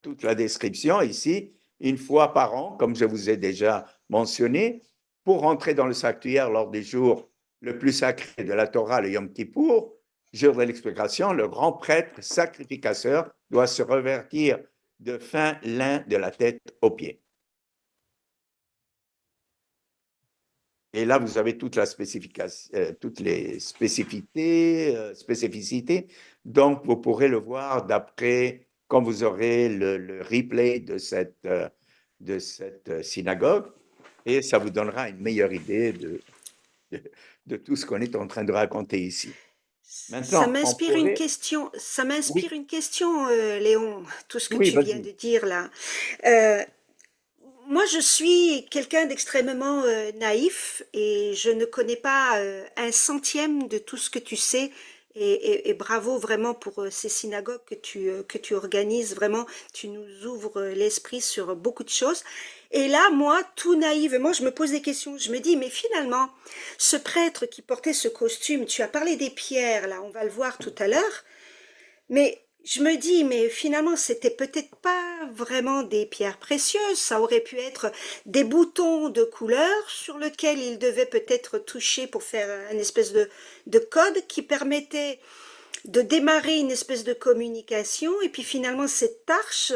[SPEAKER 2] toute la description ici, une fois par an, comme je vous ai déjà mentionné, pour entrer dans le sanctuaire lors des jours le plus sacré de la Torah, le Yom Kippour, jour de l'expiation, le grand prêtre sacrificateur doit se revêtir de fin lin de la tête aux pieds. Et là, vous avez toute la toutes les spécificités. Donc, vous pourrez le voir d'après, quand vous aurez le replay de cette synagogue, et ça vous donnera une meilleure idée de, de tout ce qu'on est en train de raconter ici.
[SPEAKER 1] Ça
[SPEAKER 2] Maintenant, on
[SPEAKER 1] m'inspire une
[SPEAKER 2] pourrait...
[SPEAKER 1] question, ça m'inspire
[SPEAKER 2] Oui,
[SPEAKER 1] une question, Léon, tout ce que
[SPEAKER 2] oui,
[SPEAKER 1] tu viens
[SPEAKER 2] vas-y.
[SPEAKER 1] de dire là. Euh, Moi, je suis quelqu'un d'extrêmement naïf et je ne connais pas un centième de tout ce que tu sais. Et bravo vraiment pour ces synagogues que tu organises. Vraiment, tu nous ouvres l'esprit sur beaucoup de choses. Et là, moi, tout naïvement, je me pose des questions. Je me dis, mais finalement, ce prêtre qui portait ce costume, tu as parlé des pierres, là, on va le voir tout à l'heure. Mais je me dis, mais finalement, c'était peut-être pas vraiment des pierres précieuses, ça aurait pu être des boutons de couleur sur lesquels il devait peut-être toucher pour faire une espèce de code qui permettait de démarrer une espèce de communication. Et puis finalement, cette arche,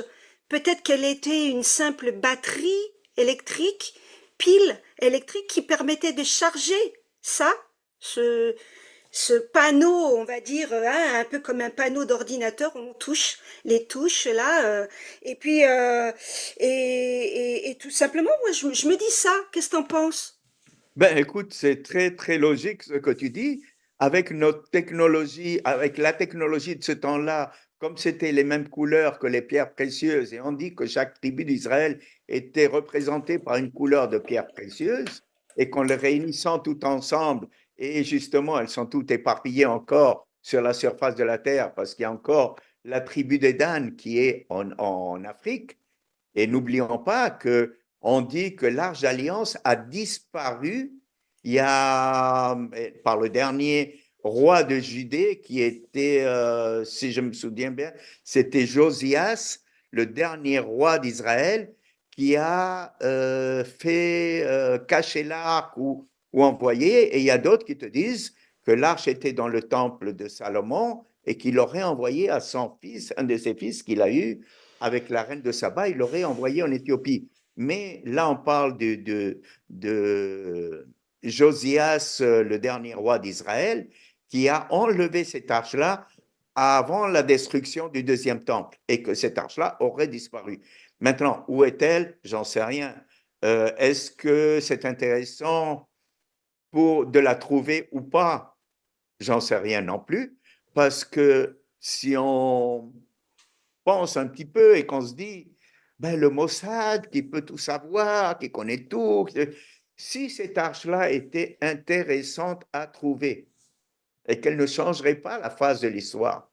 [SPEAKER 1] peut-être qu'elle était une simple batterie électrique, pile électrique qui permettait de charger ça, ce, ce panneau, on va dire, hein, un peu comme un panneau d'ordinateur, on touche les touches là, et puis et tout simplement, moi je me dis ça. Qu'est-ce que t'en penses?
[SPEAKER 2] Ben, écoute, c'est très, très logique ce que tu dis. Avec notre technologie, avec la technologie de ce temps-là, comme c'était les mêmes couleurs que les pierres précieuses, et on dit que chaque tribu d'Israël était représentée par une couleur de pierres précieuses, et qu'en les réunissant tout ensemble, et justement, elles sont toutes éparpillées encore sur la surface de la terre, parce qu'il y a encore la tribu des Dan qui est en Afrique, et n'oublions pas que on dit que l'Arche d'Alliance a disparu il y a, par le dernier roi de Judée qui était, si je me souviens bien, c'était Josias, le dernier roi d'Israël, qui a fait cacher l'arche ou envoyer. Et il y a d'autres qui te disent que l'arche était dans le temple de Salomon et qu'il l'aurait envoyé à son fils, un de ses fils qu'il a eu avec la reine de Saba, il l'aurait envoyé en Éthiopie. Mais là, on parle de Josias, le dernier roi d'Israël, qui a enlevé cette arche-là avant la destruction du deuxième temple et que cette arche-là aurait disparu. Maintenant, où est-elle? J'en sais rien. Est-ce que c'est intéressant de la trouver ou pas? J'en sais rien non plus, parce que si on pense un petit peu et qu'on se dit, ben, le Mossad qui peut tout savoir, qui connaît tout, si cette arche-là était intéressante à trouver et qu'elle ne changerait pas la phase de l'histoire,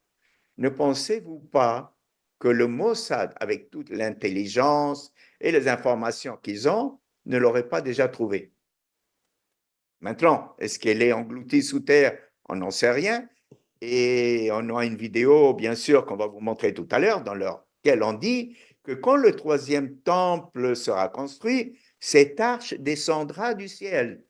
[SPEAKER 2] ne pensez-vous pas que le Mossad, avec toute l'intelligence et les informations qu'ils ont, ne l'aurait pas déjà trouvée? Maintenant, est-ce qu'elle est engloutie sous terre? On n'en sait rien. Et on a une vidéo, bien sûr, qu'on va vous montrer tout à l'heure, dans laquelle on dit que quand le troisième temple sera construit, cette arche descendra du ciel.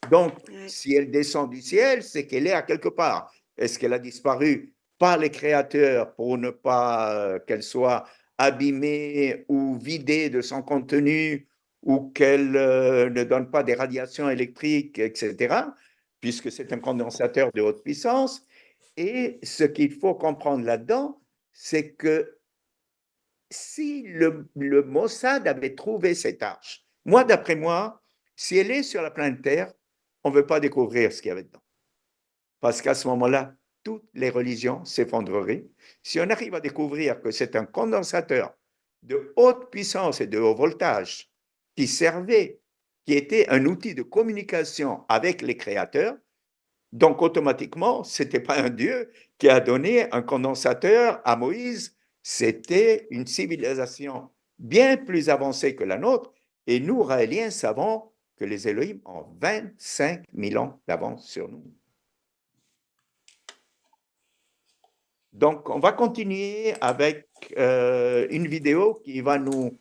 [SPEAKER 2] Donc,
[SPEAKER 1] Ouais.
[SPEAKER 2] si elle descend du ciel, c'est qu'elle est à quelque part. Est-ce qu'elle a disparu par les créateurs pour ne pas qu'elle soit abîmée ou vidée de son contenu ou qu'elle ne donne pas des radiations électriques, etc., puisque c'est un condensateur de haute puissance. Et ce qu'il faut comprendre là-dedans, c'est que si le Mossad avait trouvé cette arche, moi, d'après moi, si elle est sur la planète Terre, on ne veut pas découvrir ce qu'il y avait dedans. Parce qu'à ce moment-là, toutes les religions s'effondreraient. Si on arrive à découvrir que c'est un condensateur de haute puissance et de haut voltage qui servait, qui était un outil de communication avec les créateurs, donc automatiquement, ce n'était pas un Dieu qui a donné un condensateur à Moïse, c'était une civilisation bien plus avancée que la nôtre. Et nous, Raéliens, savons que les Elohim ont 25 000 ans d'avance sur nous. Donc, on va continuer avec une vidéo qui va nous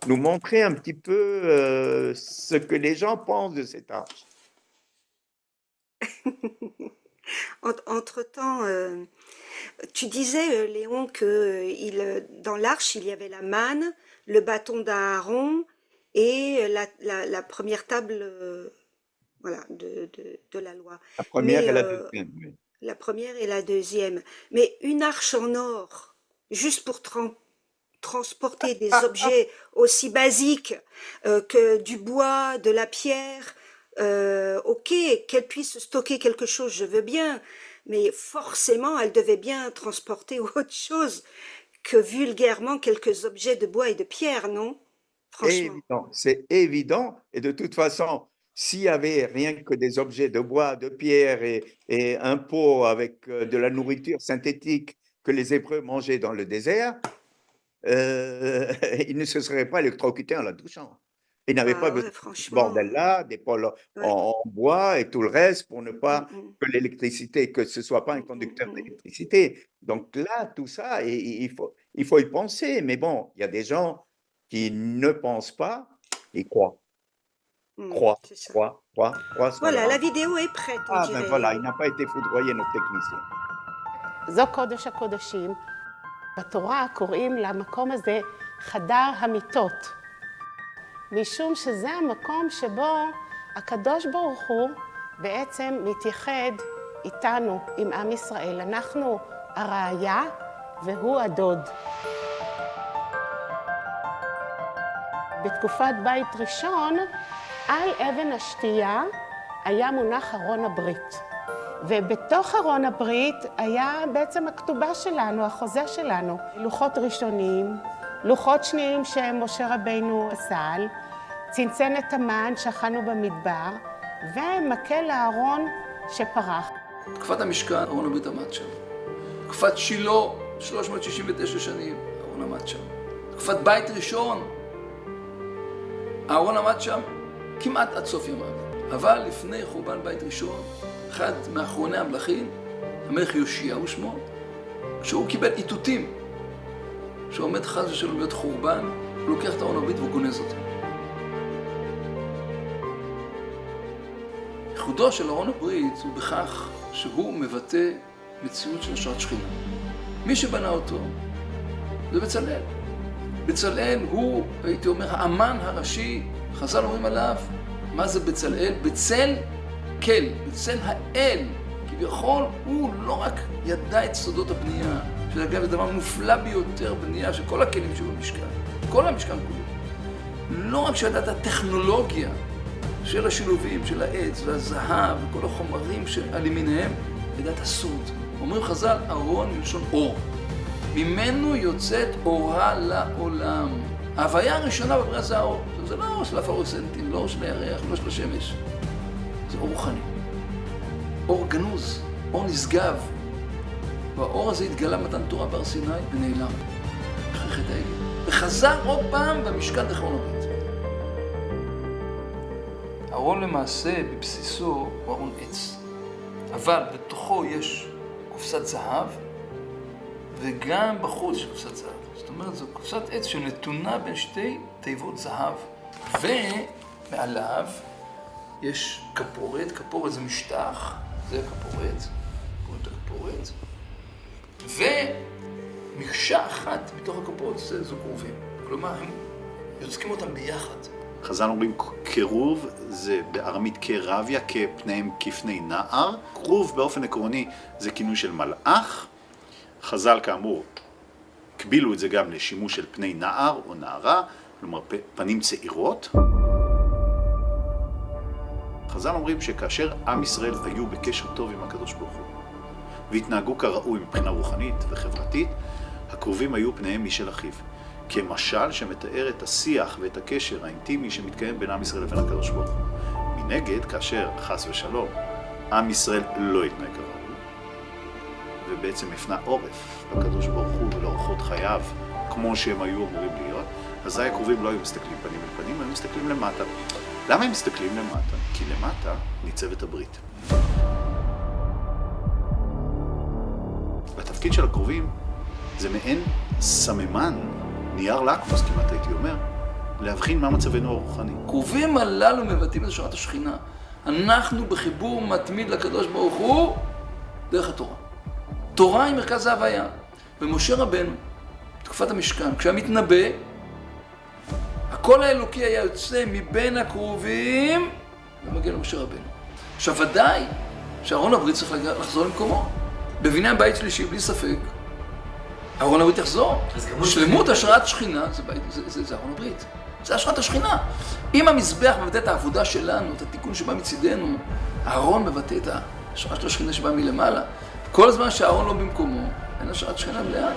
[SPEAKER 2] montrer un petit peu ce que les gens pensent de cette arche.
[SPEAKER 1] Entre-temps, tu disais, Léon, que dans l'arche, il y avait la manne, le bâton d'Aaron et la première table, voilà, de la loi.
[SPEAKER 2] La première
[SPEAKER 1] Mais
[SPEAKER 2] et la deuxième, oui.
[SPEAKER 1] la première et la deuxième. Mais une arche en or, juste pour transporter des objets aussi basiques que du bois, de la pierre, ok, qu'elle puisse stocker quelque chose, je veux bien, mais forcément, elle devait bien transporter autre chose que vulgairement quelques objets de bois et de pierre, non? Franchement.
[SPEAKER 2] Évident, c'est évident. Et de toute façon, s'il y avait rien que des objets de bois, de pierre et un pot avec de la nourriture synthétique que les Hébreux mangeaient dans le désert, ils ne se seraient pas électrocutés en la touchant. Ils n'avaient pas
[SPEAKER 1] Bah
[SPEAKER 2] besoin
[SPEAKER 1] ouais,
[SPEAKER 2] de ce
[SPEAKER 1] franchement.
[SPEAKER 2] bordel-là, des poêles
[SPEAKER 1] Ouais.
[SPEAKER 2] en bois et tout le reste pour ne pas
[SPEAKER 1] Mm.
[SPEAKER 2] que l'électricité, que ce soit pas un conducteur d'électricité. Donc là, tout ça, il faut y penser. Mais bon, il y a des gens qui ne pensent pas et croient, croient,
[SPEAKER 1] C'est ça.
[SPEAKER 2] croient sans
[SPEAKER 1] Voilà,
[SPEAKER 2] leur
[SPEAKER 1] la
[SPEAKER 2] âme.
[SPEAKER 1] vidéo est prête, on
[SPEAKER 2] Ah ben
[SPEAKER 1] dirait.
[SPEAKER 2] voilà, il n'a pas été foudroyé, notre technicien.
[SPEAKER 6] זו קודש הקודשים. בתורה קוראים למקום הזה חדר המיטות. משום שזה המקום שבו הקדוש ברוך הוא בעצם מתייחד איתנו, עם עם ישראל. אנחנו הראיה והוא הדוד. בתקופת בית ראשון, על אבן השתייה היה מונח ארון הברית. ובתוך ארון הברית היה בעצם הכתובה שלנו, החוזה שלנו. לוחות ראשונים, לוחות שניים שמשה רבינו פסל, צנצנת המן שאכלנו במדבר, ומקל הארון שפרח.
[SPEAKER 7] תקופת המשכן, ארון הברית עמד שם. תקופת שילה, 369 שנים, ארון עמד שם. תקופת בית ראשון, הארון עמד שם כמעט עד סוף ימיו. אבל לפני חורבן בית ראשון, אחד מאחרוני המלכים, המלך יאשיהו שמו, שהוא קיבל איתותים, שעומד חס ושלום להיות חורבן, הוא לוקח את ארון הברית והוא גונז אותו. ייחודו של ארון הברית הוא בכך שהוא מבטא מציאות של השראת שכינה. מי שבנה אותו זה בצלאל. בצלאל הוא, הייתי אומר, האמן הראשי, חז"ל אומרים עליו, מה זה בצלאל? בצל כל, בצל האל. כביכול הוא לא רק ידע את סודות הבנייה, שאגב זה דבר מופלא ביותר בנייה של כל הכלים שבמשכן, כל המשכן כולו. לא רק שידע את הטכנולוגיה של השילובים, של העץ והזהב וכל החומרים שעל ימיניהם, ידע את הסוד. אומרים חז"ל, ארון מלשון אור. ממנו יוצאת אורה לעולם. ההוויה הראשונה בבריאה זה האור. זה לא אור של הפלורסנטים, לא אור של הירח, לא של השמש. זה אור רוחני. אור גנוז, אור נשגב. והאור הזה התגלה מתן תורה בהר סיני ונעלם. אחרי חטא העגל. וחזר עוד פעם במשכן דרך ארון הברית. הארון למעשה בבסיסו הוא ארון עץ. אבל בתוכו יש קופסת זהב, וגם בחוץ יש קופסת זהב. זאת אומרת, זו קופסת עץ שנתונה בין שתי תיבות זהב. ומעליו יש כפורת, כפורת זה משטח, זה הכפורת, כפורת, ומקשה אחת מתוך הכפורת זו כרובים. כלומר, הם יוצקים אותם ביחד.
[SPEAKER 8] חז"ל אומרים קירוב, זה בארמית קרביה, כפניהם כפני נער. כרוב באופן עקרוני זה כינוי של מלאך. חז"ל כאמור קבילו את זה גם לשימוש של פני נער או נערה, כלומר פנים צעירות. חז"ל אומרים שכאשר עם ישראל היו בקשר טוב עם הקדוש ברוך הוא והתנהגו כראוי מבחינה רוחנית וחברתית, הקרובים היו פניהם משל אחיו. כמשל שמתאר את השיח ואת הקשר האינטימי שמתקיים בין עם ישראל לבין הקדוש ברוך הוא. מנגד, כאשר חס ושלום עם ישראל לא התנהג כראוי ובעצם הפנה עורף לקדוש ברוך הוא ולאורחות חייו כמו שהם היו אמורים להיות, אזי הקרובים לא היו מסתכלים פנים אל פנים, היו מסתכלים למטה. למה הם מסתכלים למטה? כי למטה ניצבת הברית. והתפקיד של הקרובים זה מעין סממן, נייר לקמוס כמעט הייתי אומר, להבחין מה מצבנו הרוחני.
[SPEAKER 7] קרובים הללו מבטאים את השראת השכינה. אנחנו בחיבור מתמיד לקדוש ברוך הוא דרך התורה. תורה היא מרכז ההוויה. ומשה רבנו, בתקופת המשכן, כשהיה מתנבא, הקול האלוקי היה יוצא מבין הקרובים ומגיע למשה רבנו. עכשיו ודאי שארון הברית צריך לחזור למקומו. בבניין בית שלישי, בלי ספק, ארון הברית יחזור. שלמות השראת שכינה, זה ארון הברית. זה השראת השכינה. אם המזבח מבטא את העבודה שלנו, את התיקון שבא מצידנו, הארון מבטא את השראת השכינה שבא מלמעלה. כל זמן שהארון לא במקומו, אין השראת שכינה מלאה.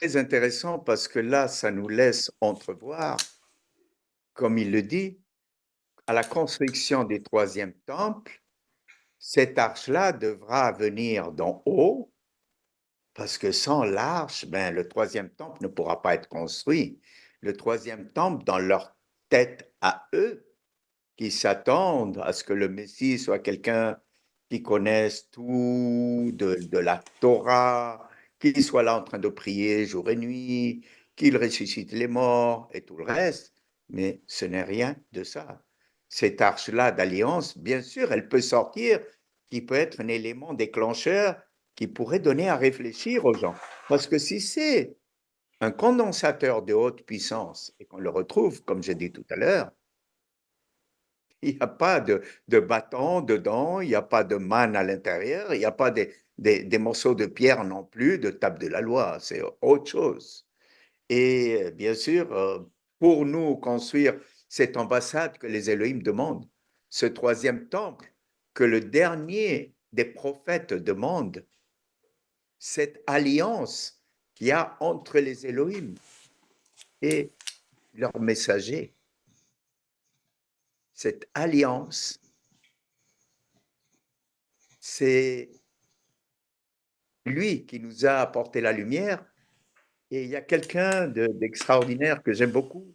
[SPEAKER 2] Très intéressant parce que là, ça nous laisse entrevoir, comme il le dit, à la construction du troisième temple, cette arche-là devra venir d'en haut, parce que sans l'arche, ben, le troisième temple ne pourra pas être construit. Le troisième temple, dans leur tête à eux, qui s'attendent à ce que le Messie soit quelqu'un qui connaisse tout de la Torah, qu'il soit là en train de prier jour et nuit, qu'il ressuscite les morts et tout le reste, mais ce n'est rien de ça. Cette arche-là d'alliance, bien sûr, elle peut sortir, qui peut être un élément déclencheur qui pourrait donner à réfléchir aux gens. Parce que si c'est un condensateur de haute puissance et qu'on le retrouve, comme j'ai dit tout à l'heure, il n'y a pas de bâton dedans, il n'y a pas de manne à l'intérieur, il n'y a pas des morceaux de pierre non plus, de table de la loi, c'est autre chose. Et bien sûr, pour nous construire cette ambassade que les Elohim demandent, ce troisième temple que le dernier des prophètes demande, cette alliance qu'il y a entre les Elohim et leurs messagers, cette alliance, c'est lui qui nous a apporté la lumière. Et il y a quelqu'un d'extraordinaire que j'aime beaucoup,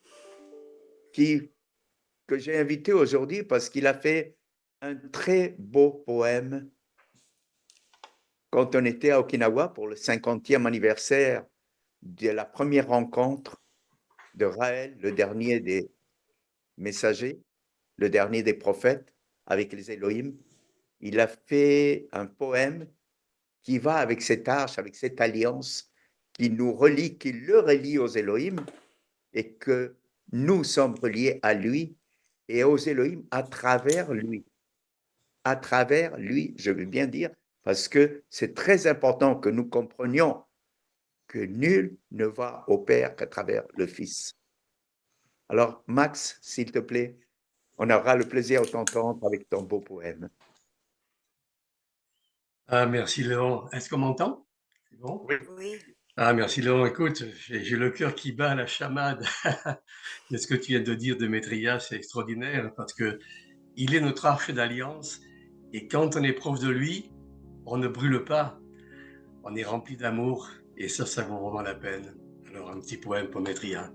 [SPEAKER 2] que j'ai invité aujourd'hui parce qu'il a fait un très beau poème quand on était à Okinawa pour le 50e anniversaire de la première rencontre de Raël, le dernier des messagers, le dernier des prophètes avec les Elohim. Il a fait un poème qui va avec cette arche, avec cette alliance qui nous relie, qui le relie aux Elohim et que nous sommes reliés à lui et aux Elohim à travers lui. À travers lui, je veux bien dire, parce que c'est très important que nous comprenions que nul ne va au Père qu'à travers le Fils. Alors, Max, s'il te plaît, on aura le plaisir de t'entendre avec ton beau poème.
[SPEAKER 9] Ah, merci Léon. Est-ce qu'on m'entend? C'est bon?
[SPEAKER 1] Oui.
[SPEAKER 9] Ah, merci Léon. Écoute, j'ai le cœur qui bat à la chamade de ce que tu viens de dire de Maitreya. C'est extraordinaire parce que il est notre arche d'alliance et quand on est proche de lui, on ne brûle pas. On est rempli d'amour et ça vaut vraiment la peine. Alors, un petit poème pour Maitreya.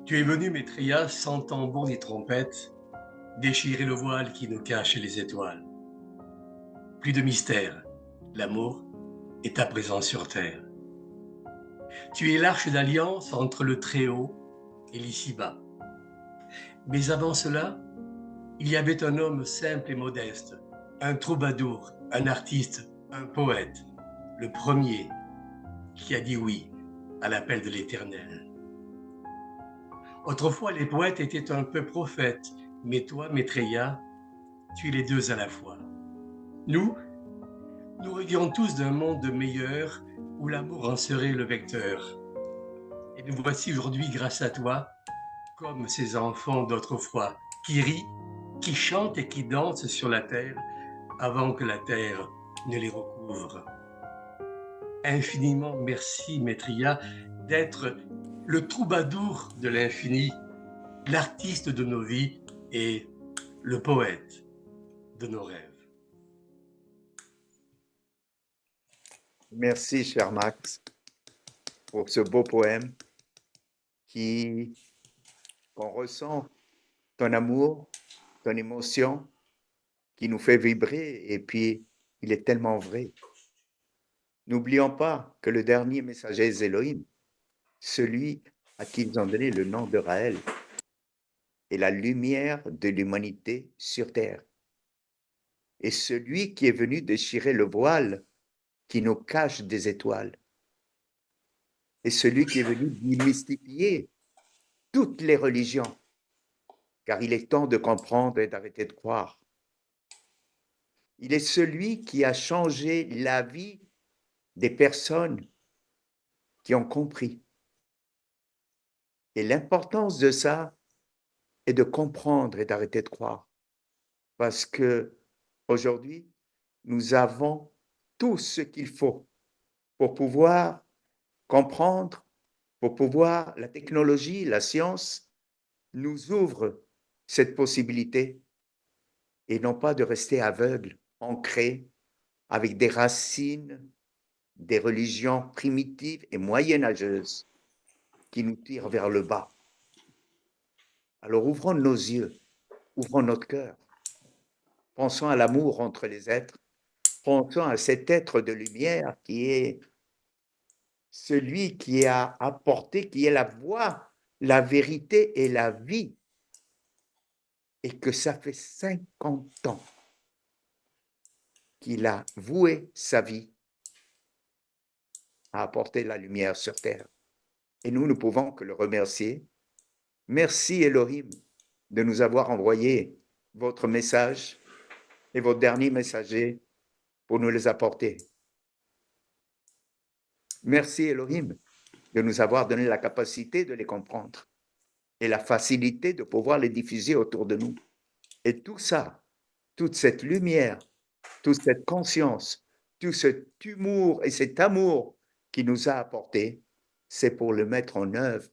[SPEAKER 9] Tu es venu, Maitreya, sans tambour ni trompette, déchirer le voile qui nous cache les étoiles. Plus de mystère, l'amour est ta présence sur terre. Tu es l'arche d'alliance entre le Très-Haut et l'ici-bas. Mais avant cela, il y avait un homme simple et modeste, un troubadour, un artiste, un poète, le premier qui a dit oui à l'appel de l'Éternel. Autrefois, les poètes étaient un peu prophètes, mais toi, Maitreya, tu es les deux à la fois. Nous rêvions tous d'un monde meilleur où l'amour en serait le vecteur. Et nous voici aujourd'hui, grâce à toi, comme ces enfants d'autrefois, qui rient, qui chantent et qui dansent sur la terre avant que la terre ne les recouvre. Infiniment merci, Maitreya, d'être le troubadour de l'infini, l'artiste de nos vies et le poète de nos rêves.
[SPEAKER 2] Merci, cher Max, pour ce beau poème qu'on ressent ton amour, ton émotion, qui nous fait vibrer et puis il est tellement vrai. N'oublions pas que le dernier messager est Elohim, celui à qui ils ont donné le nom de Raël, est la lumière de l'humanité sur terre. Et celui qui est venu déchirer le voile qui nous cache des étoiles. Et celui qui est venu démystifier toutes les religions, car il est temps de comprendre et d'arrêter de croire. Il est celui qui a changé la vie des personnes qui ont compris. Et l'importance de ça est de comprendre et d'arrêter de croire. Parce que aujourd'hui, nous avons tout ce qu'il faut pour pouvoir comprendre, pour pouvoir, la technologie, la science nous ouvre cette possibilité et non pas de rester aveugle, ancré avec des racines, des religions primitives et moyenâgeuses qui nous tirent vers le bas. Alors ouvrons nos yeux, ouvrons notre cœur, pensons à l'amour entre les êtres, pensons à cet être de lumière qui est celui qui a apporté, qui est la voie, la vérité et la vie, et que ça fait 50 ans qu'il a voué sa vie à apporter la lumière sur terre. Et nous ne pouvons que le remercier. Merci Elohim de nous avoir envoyé votre message et votre dernier messager pour nous les apporter. Merci Elohim de nous avoir donné la capacité de les comprendre et la facilité de pouvoir les diffuser autour de nous. Et tout ça, toute cette lumière, toute cette conscience, tout cet humour et cet amour qui nous a apporté, c'est pour le mettre en œuvre,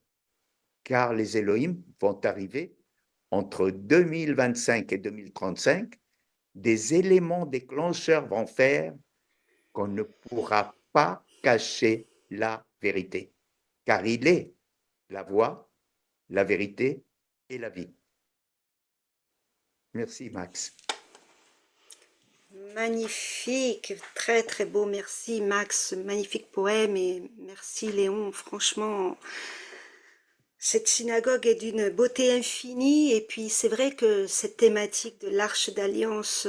[SPEAKER 2] car les Elohim vont arriver entre 2025 et 2035, des éléments déclencheurs vont faire qu'on ne pourra pas cacher la vérité, car il est la voie, la vérité et la vie. Merci Max.
[SPEAKER 1] Magnifique, très très beau, merci Max, magnifique poème et merci Léon, franchement, cette synagogue est d'une beauté infinie et puis c'est vrai que cette thématique de l'Arche d'Alliance,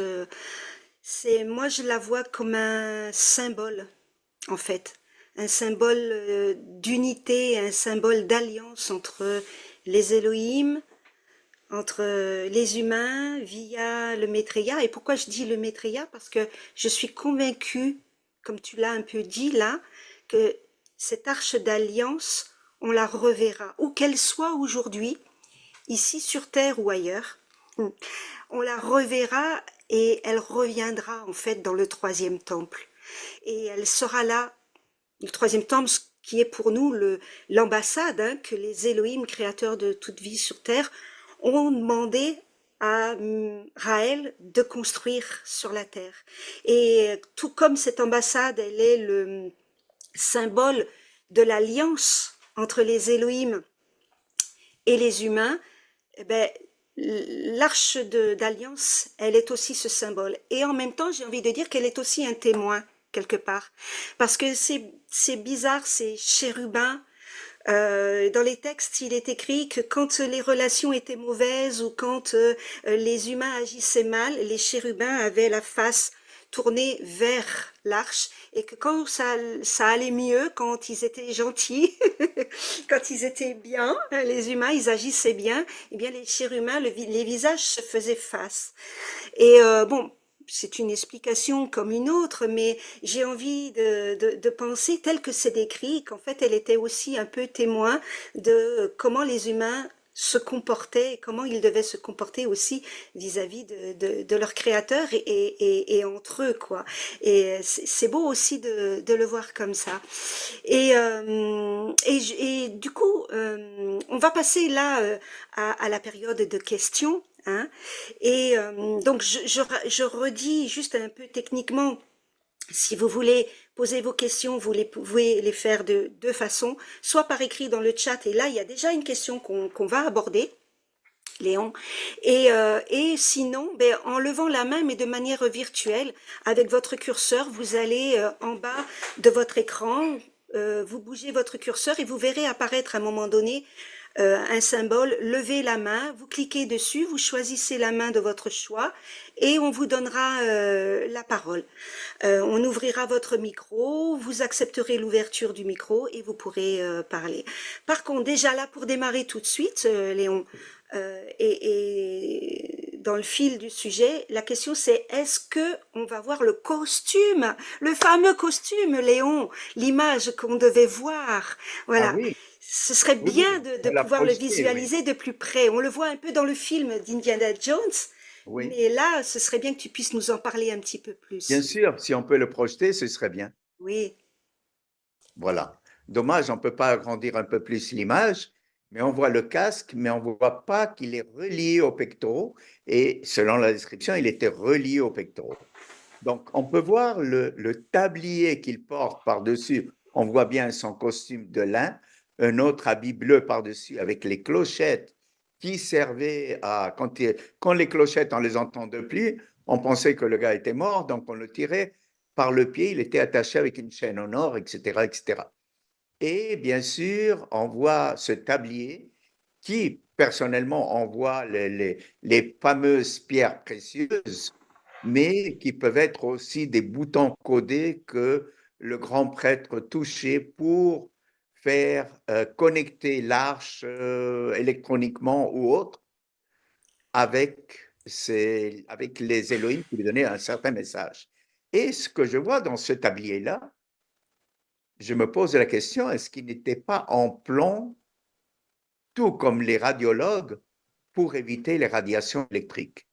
[SPEAKER 1] moi je la vois comme un symbole en fait, un symbole d'unité, un symbole d'alliance entre les Elohim, entre les humains via le Maitreya. Et pourquoi je dis le Maitreya? Parce que je suis convaincue, comme tu l'as un peu dit là, que cette arche d'alliance, on la reverra, où qu'elle soit aujourd'hui, ici sur Terre ou ailleurs, on la reverra et elle reviendra en fait dans le troisième temple. Et elle sera là, le troisième temple, qui est pour nous l'ambassade que les Elohim, créateurs de toute vie sur Terre, ont demandé à Raël de construire sur la terre. Et tout comme cette ambassade, elle est le symbole de l'alliance entre les Elohim et les humains, eh ben, l'arche d'alliance, elle est aussi ce symbole. Et en même temps, j'ai envie de dire qu'elle est aussi un témoin, quelque part. Parce que c'est bizarre, ces chérubins, dans les textes, il est écrit que quand les relations étaient mauvaises ou quand les humains agissaient mal, les chérubins avaient la face tournée vers l'arche et que quand ça allait mieux, quand ils étaient gentils, quand ils étaient bien, les humains, ils agissaient bien, eh bien les chérubins, les visages se faisaient face. Et bon, c'est une explication comme une autre, mais j'ai envie de penser, tel que c'est décrit, qu'en fait, elle était aussi un peu témoin de comment les humains se comportaient, et comment ils devaient se comporter aussi vis-à-vis de leur créateur et entre eux, quoi. Et c'est beau aussi de le voir comme ça. Et du coup, on va passer là à la période de questions. Hein. Et donc je redis juste un peu techniquement, si vous voulez poser vos questions, vous pouvez les faire de deux façons, soit par écrit dans le chat, et là il y a déjà une question qu'on va aborder. Léon. Et sinon, ben, en levant la main, mais de manière virtuelle, avec votre curseur, vous allez en bas de votre écran, vous bougez votre curseur et vous verrez apparaître à un moment donné un symbole, levez la main, vous cliquez dessus, vous choisissez la main de votre choix et on vous donnera la parole. On ouvrira votre micro, vous accepterez l'ouverture du micro et vous pourrez parler. Par contre, déjà là, pour démarrer tout de suite, Léon, et dans le fil du sujet, la question c'est est-ce que on va voir le costume, le fameux costume, Léon, l'image qu'on devait voir.
[SPEAKER 2] Ah
[SPEAKER 1] Voilà.
[SPEAKER 2] oui,
[SPEAKER 1] Ce serait
[SPEAKER 2] oui,
[SPEAKER 1] bien
[SPEAKER 2] oui,
[SPEAKER 1] de
[SPEAKER 2] on l'a
[SPEAKER 1] pouvoir le
[SPEAKER 2] projeté, oui.
[SPEAKER 1] visualiser de plus près. On le voit un peu dans le film d'Indiana Jones,
[SPEAKER 2] Oui,
[SPEAKER 1] mais là, ce serait bien que tu puisses nous en parler un petit peu
[SPEAKER 2] bien
[SPEAKER 1] plus.
[SPEAKER 2] sûr, si on peut le projeter, ce serait bien.
[SPEAKER 1] Oui.
[SPEAKER 2] Voilà. Dommage, on ne peut pas agrandir un peu plus l'image, mais on voit le casque, mais on ne voit pas qu'il est relié aux pectoraux. Et selon la description, il était relié aux pectoraux. Donc, on peut voir le tablier qu'il porte par-dessus. On voit bien son costume de lin, un autre habit bleu par-dessus avec les clochettes qui servaient à… Quand les clochettes, on les entendait plus, on pensait que le gars était mort, donc on le tirait par le pied, il était attaché avec une chaîne en or, etc., etc. Et bien sûr, on voit ce tablier qui, personnellement, envoie les fameuses pierres précieuses, mais qui peuvent être aussi des boutons codés que le grand prêtre touchait pour faire connecter l'arche électroniquement ou autre avec, avec les Elohim qui lui donnaient un certain message. Et ce que je vois dans ce tablier-là, je me pose la question, est-ce qu'il n'était pas en plomb, tout comme les radiologues, pour éviter les radiations électriques?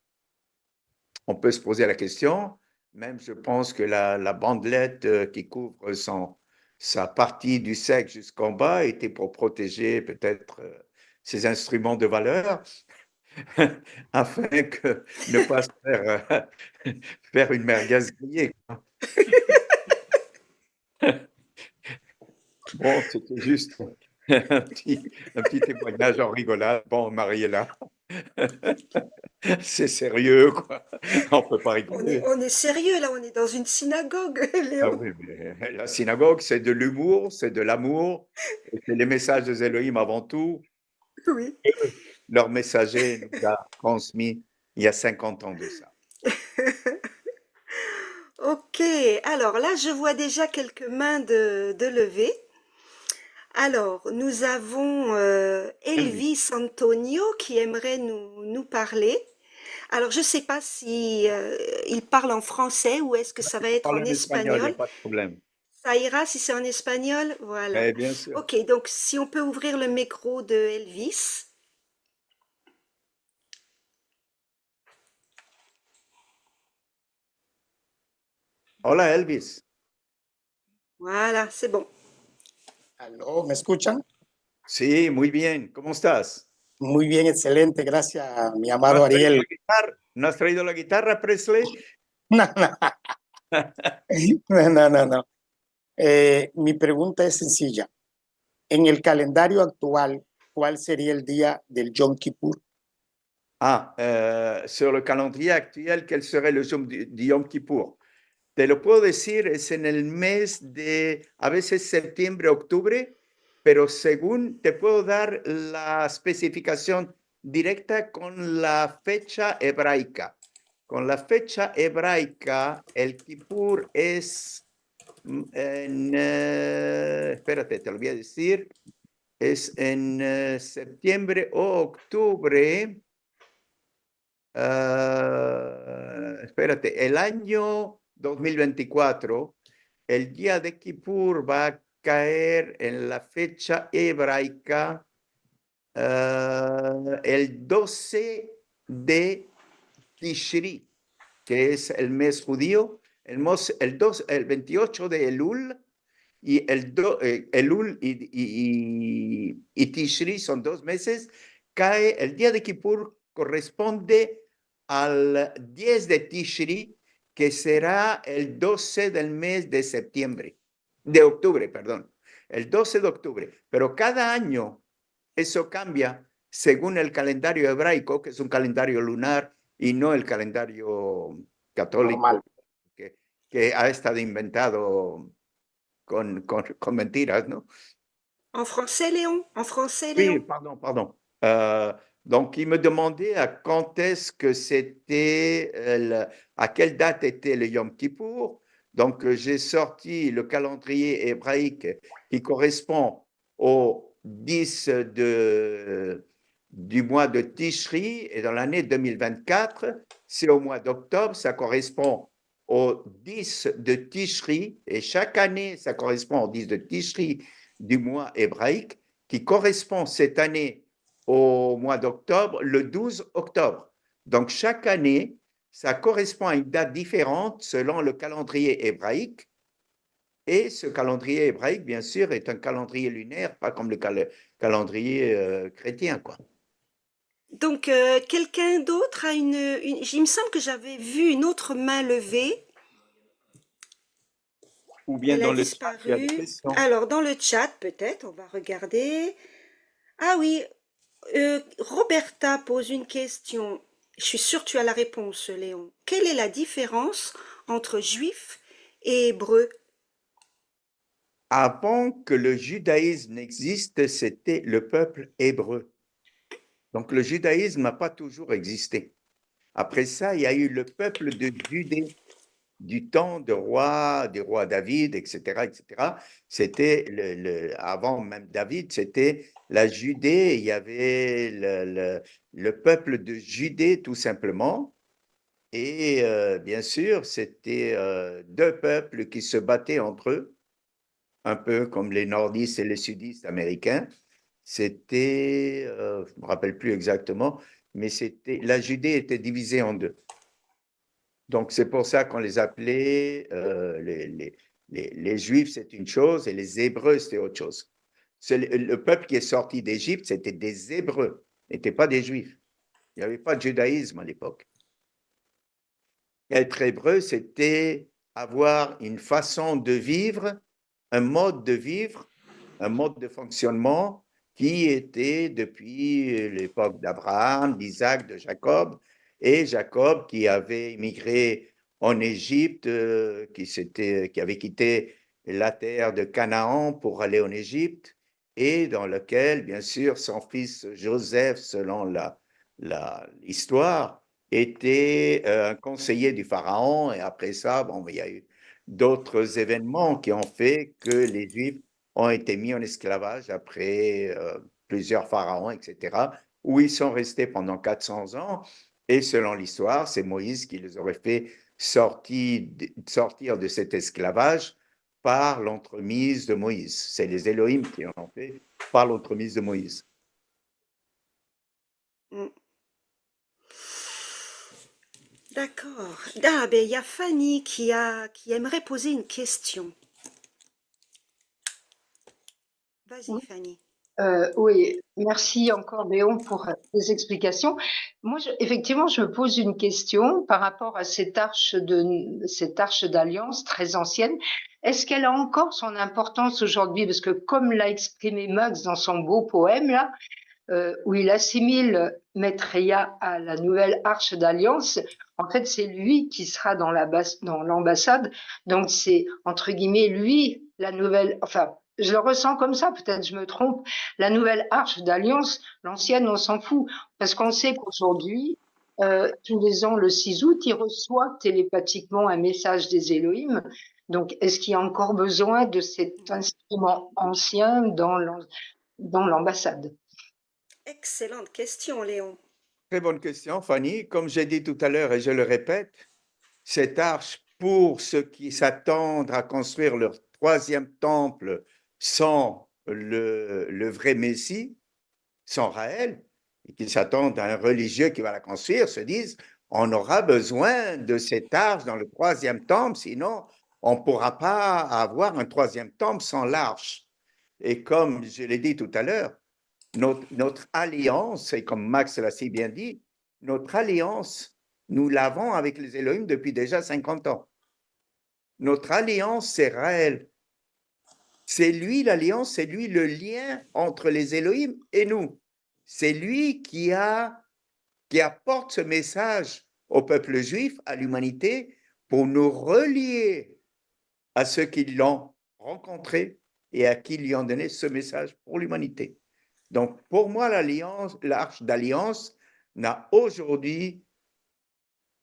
[SPEAKER 2] On peut se poser la question, même je pense que la bandelette qui couvre sa partie du sexe jusqu'en bas était pour protéger peut-être ses instruments de valeur, afin que ne pas se faire une merguez grillée. Bon, c'était juste un petit témoignage en rigolade. Bon, Mariella, c'est sérieux, quoi. On peut pas rigoler.
[SPEAKER 1] On est sérieux là, on est dans une synagogue,
[SPEAKER 2] Ah
[SPEAKER 1] Léon.
[SPEAKER 2] oui, mais la synagogue, c'est de l'humour, c'est de l'amour, et c'est les messages des Elohim avant tout.
[SPEAKER 1] Oui.
[SPEAKER 2] Leur messager nous a transmis il y a 50 ans de ça.
[SPEAKER 1] Ok, alors là, je vois déjà quelques mains de levées. Alors, nous avons Elvis Antonio qui aimerait nous parler. Alors, je ne sais pas si il parle en français ou est-ce que ça va être
[SPEAKER 2] Parle
[SPEAKER 1] en
[SPEAKER 2] en espagnol, il n'y a
[SPEAKER 1] espagnol.
[SPEAKER 2] pas de problème.
[SPEAKER 1] Ça ira si c'est en espagnol? Voilà.
[SPEAKER 2] Eh bien sûr.
[SPEAKER 1] Ok, donc si on peut ouvrir le micro de Elvis.
[SPEAKER 2] Hola, Elvis.
[SPEAKER 1] Voilà, c'est bon.
[SPEAKER 10] Aló, ¿me escuchan?
[SPEAKER 2] Sí, muy bien. ¿Cómo estás?
[SPEAKER 10] Muy bien, excelente, gracias, mi
[SPEAKER 2] ¿No
[SPEAKER 10] amado
[SPEAKER 2] has traído
[SPEAKER 10] Ariel.
[SPEAKER 2] la guitarra? ¿No has traído la guitarra, Presley?
[SPEAKER 10] No. Mi pregunta es sencilla. En el calendario actual, ¿cuál sería el día del Yom Kippur?
[SPEAKER 2] Sur le calendrier actuel, quel serait le jour du Yom Kippur? Te lo puedo decir, es en el mes de, a veces septiembre, octubre, pero según te puedo dar la especificación directa con la fecha hebraica. Con la fecha hebraica, el Kippur es espérate, te lo voy a decir, es en septiembre o octubre. Espérate, el año 2024, el día de Kippur va a caer en la fecha hebraica el 12 de Tishri, que es el mes judío, el 28 de Elul, y Elul y Tishri son 2 meses, cae el día de Kippur, corresponde al 10 de Tishri, que será el 12 del mes de octubre, perdón, el 12 de octubre. Pero cada año eso cambia según el calendario hebraico, que es un calendario lunar y no el calendario católico
[SPEAKER 10] Normal.
[SPEAKER 2] que ha estado inventado con mentiras, ¿no?
[SPEAKER 1] En français, Léon? En français,
[SPEAKER 2] Oui,
[SPEAKER 1] Léon?
[SPEAKER 2] pardon. Donc, il me demandait à quand est-ce que c'était, à quelle date était le Yom Kippour. Donc, j'ai sorti le calendrier hébraïque qui correspond au 10 du mois de Tishri, et dans l'année 2024, c'est au mois d'octobre, ça correspond au 10 de Tishri, et chaque année, ça correspond au 10 de Tishri du mois hébraïque, qui correspond cette année au mois d'octobre, le 12 octobre. Donc, chaque année, ça correspond à une date différente selon le calendrier hébraïque. Et ce calendrier hébraïque, bien sûr, est un calendrier lunaire, pas comme le calendrier chrétien, quoi.
[SPEAKER 1] Donc, quelqu'un d'autre a il me semble que j'avais vu une autre main levée.
[SPEAKER 2] Ou bien
[SPEAKER 1] Elle
[SPEAKER 2] dans
[SPEAKER 1] a
[SPEAKER 2] le chat, il y a des
[SPEAKER 1] disparu.
[SPEAKER 2] questions.
[SPEAKER 1] Alors, dans le chat, peut-être, on va regarder. Ah oui, Roberta pose une question. Je suis sûre que tu as la réponse, Léon. Quelle est la différence entre juif et hébreu?
[SPEAKER 2] Avant que le judaïsme n'existe, c'était le peuple hébreu. Donc, le judaïsme n'a pas toujours existé. Après ça, il y a eu le peuple de Judée, du temps du roi David, etc., etc. C'était avant même David, c'était la Judée. Il y avait le peuple de Judée, tout simplement. Et bien sûr, c'était deux peuples qui se battaient entre eux, un peu comme les nordistes et les sudistes américains. C'était, je ne me rappelle plus exactement, mais la Judée était divisée en deux. Donc, c'est pour ça qu'on les appelait, les Juifs, c'est une chose, et les Hébreux, c'était autre chose. Le peuple qui est sorti d'Égypte, c'était des Hébreux, n'étaient pas des Juifs. Il n'y avait pas de judaïsme à l'époque. Être hébreu, c'était avoir une façon de vivre, un mode de vivre, un mode de fonctionnement qui était depuis l'époque d'Abraham, d'Isaac, de Jacob, et Jacob qui avait immigré en Égypte, qui avait quitté la terre de Canaan pour aller en Égypte, et dans lequel, bien sûr, son fils Joseph, selon l'histoire, était un conseiller du Pharaon, et après ça, bon, il y a eu d'autres événements qui ont fait que les Juifs ont été mis en esclavage après plusieurs pharaons, etc., où ils sont restés pendant 400 ans. Et selon l'histoire, c'est Moïse qui les aurait fait sortir de cet esclavage par l'entremise de Moïse. C'est les Élohim qui en ont fait par l'entremise de Moïse.
[SPEAKER 1] D'accord. Ah, ben, il y a Fanny qui aimerait poser une question. Vas-y,
[SPEAKER 11] Oui.
[SPEAKER 1] Fanny.
[SPEAKER 11] Oui, merci encore Léon pour les explications. Moi, effectivement, je me pose une question par rapport à cette arche d'alliance très ancienne. Est-ce qu'elle a encore son importance aujourd'hui? Parce que comme l'a exprimé Max dans son beau poème là, où il assimile Maitreya à la nouvelle arche d'alliance, en fait, c'est lui qui sera dans l'ambassade. Donc, c'est entre guillemets lui la nouvelle. Enfin, je le ressens comme ça. Peut-être je me trompe. La nouvelle arche d'alliance, l'ancienne, on s'en fout, parce qu'on sait qu'aujourd'hui, tous les ans, le 6 août, il reçoit télépathiquement un message des Elohim. Donc, est-ce qu'il y a encore besoin de cet instrument ancien dans l'ambassade?
[SPEAKER 1] Excellente question, Léon.
[SPEAKER 2] Très bonne question, Fanny. Comme j'ai dit tout à l'heure et je le répète, cette arche, pour ceux qui s'attendent à construire leur troisième temple sans le vrai Messie, sans Raël, et qui s'attendent à un religieux qui va la construire, se disent, on aura besoin de cette arche dans le troisième temple, sinon on ne pourra pas avoir un troisième temple sans l'arche. Et comme je l'ai dit tout à l'heure, notre alliance, et comme Max l'a si bien dit, notre alliance, nous l'avons avec les Elohim depuis déjà 50 ans. Notre alliance, c'est Raël. C'est lui l'alliance, c'est lui le lien entre les Elohim et nous. c'est lui qui apporte ce message au peuple juif, à l'humanité, pour nous relier à ceux qui l'ont rencontré et à qui lui ont donné ce message pour l'humanité. Donc, pour moi, l'arche d'alliance n'a aujourd'hui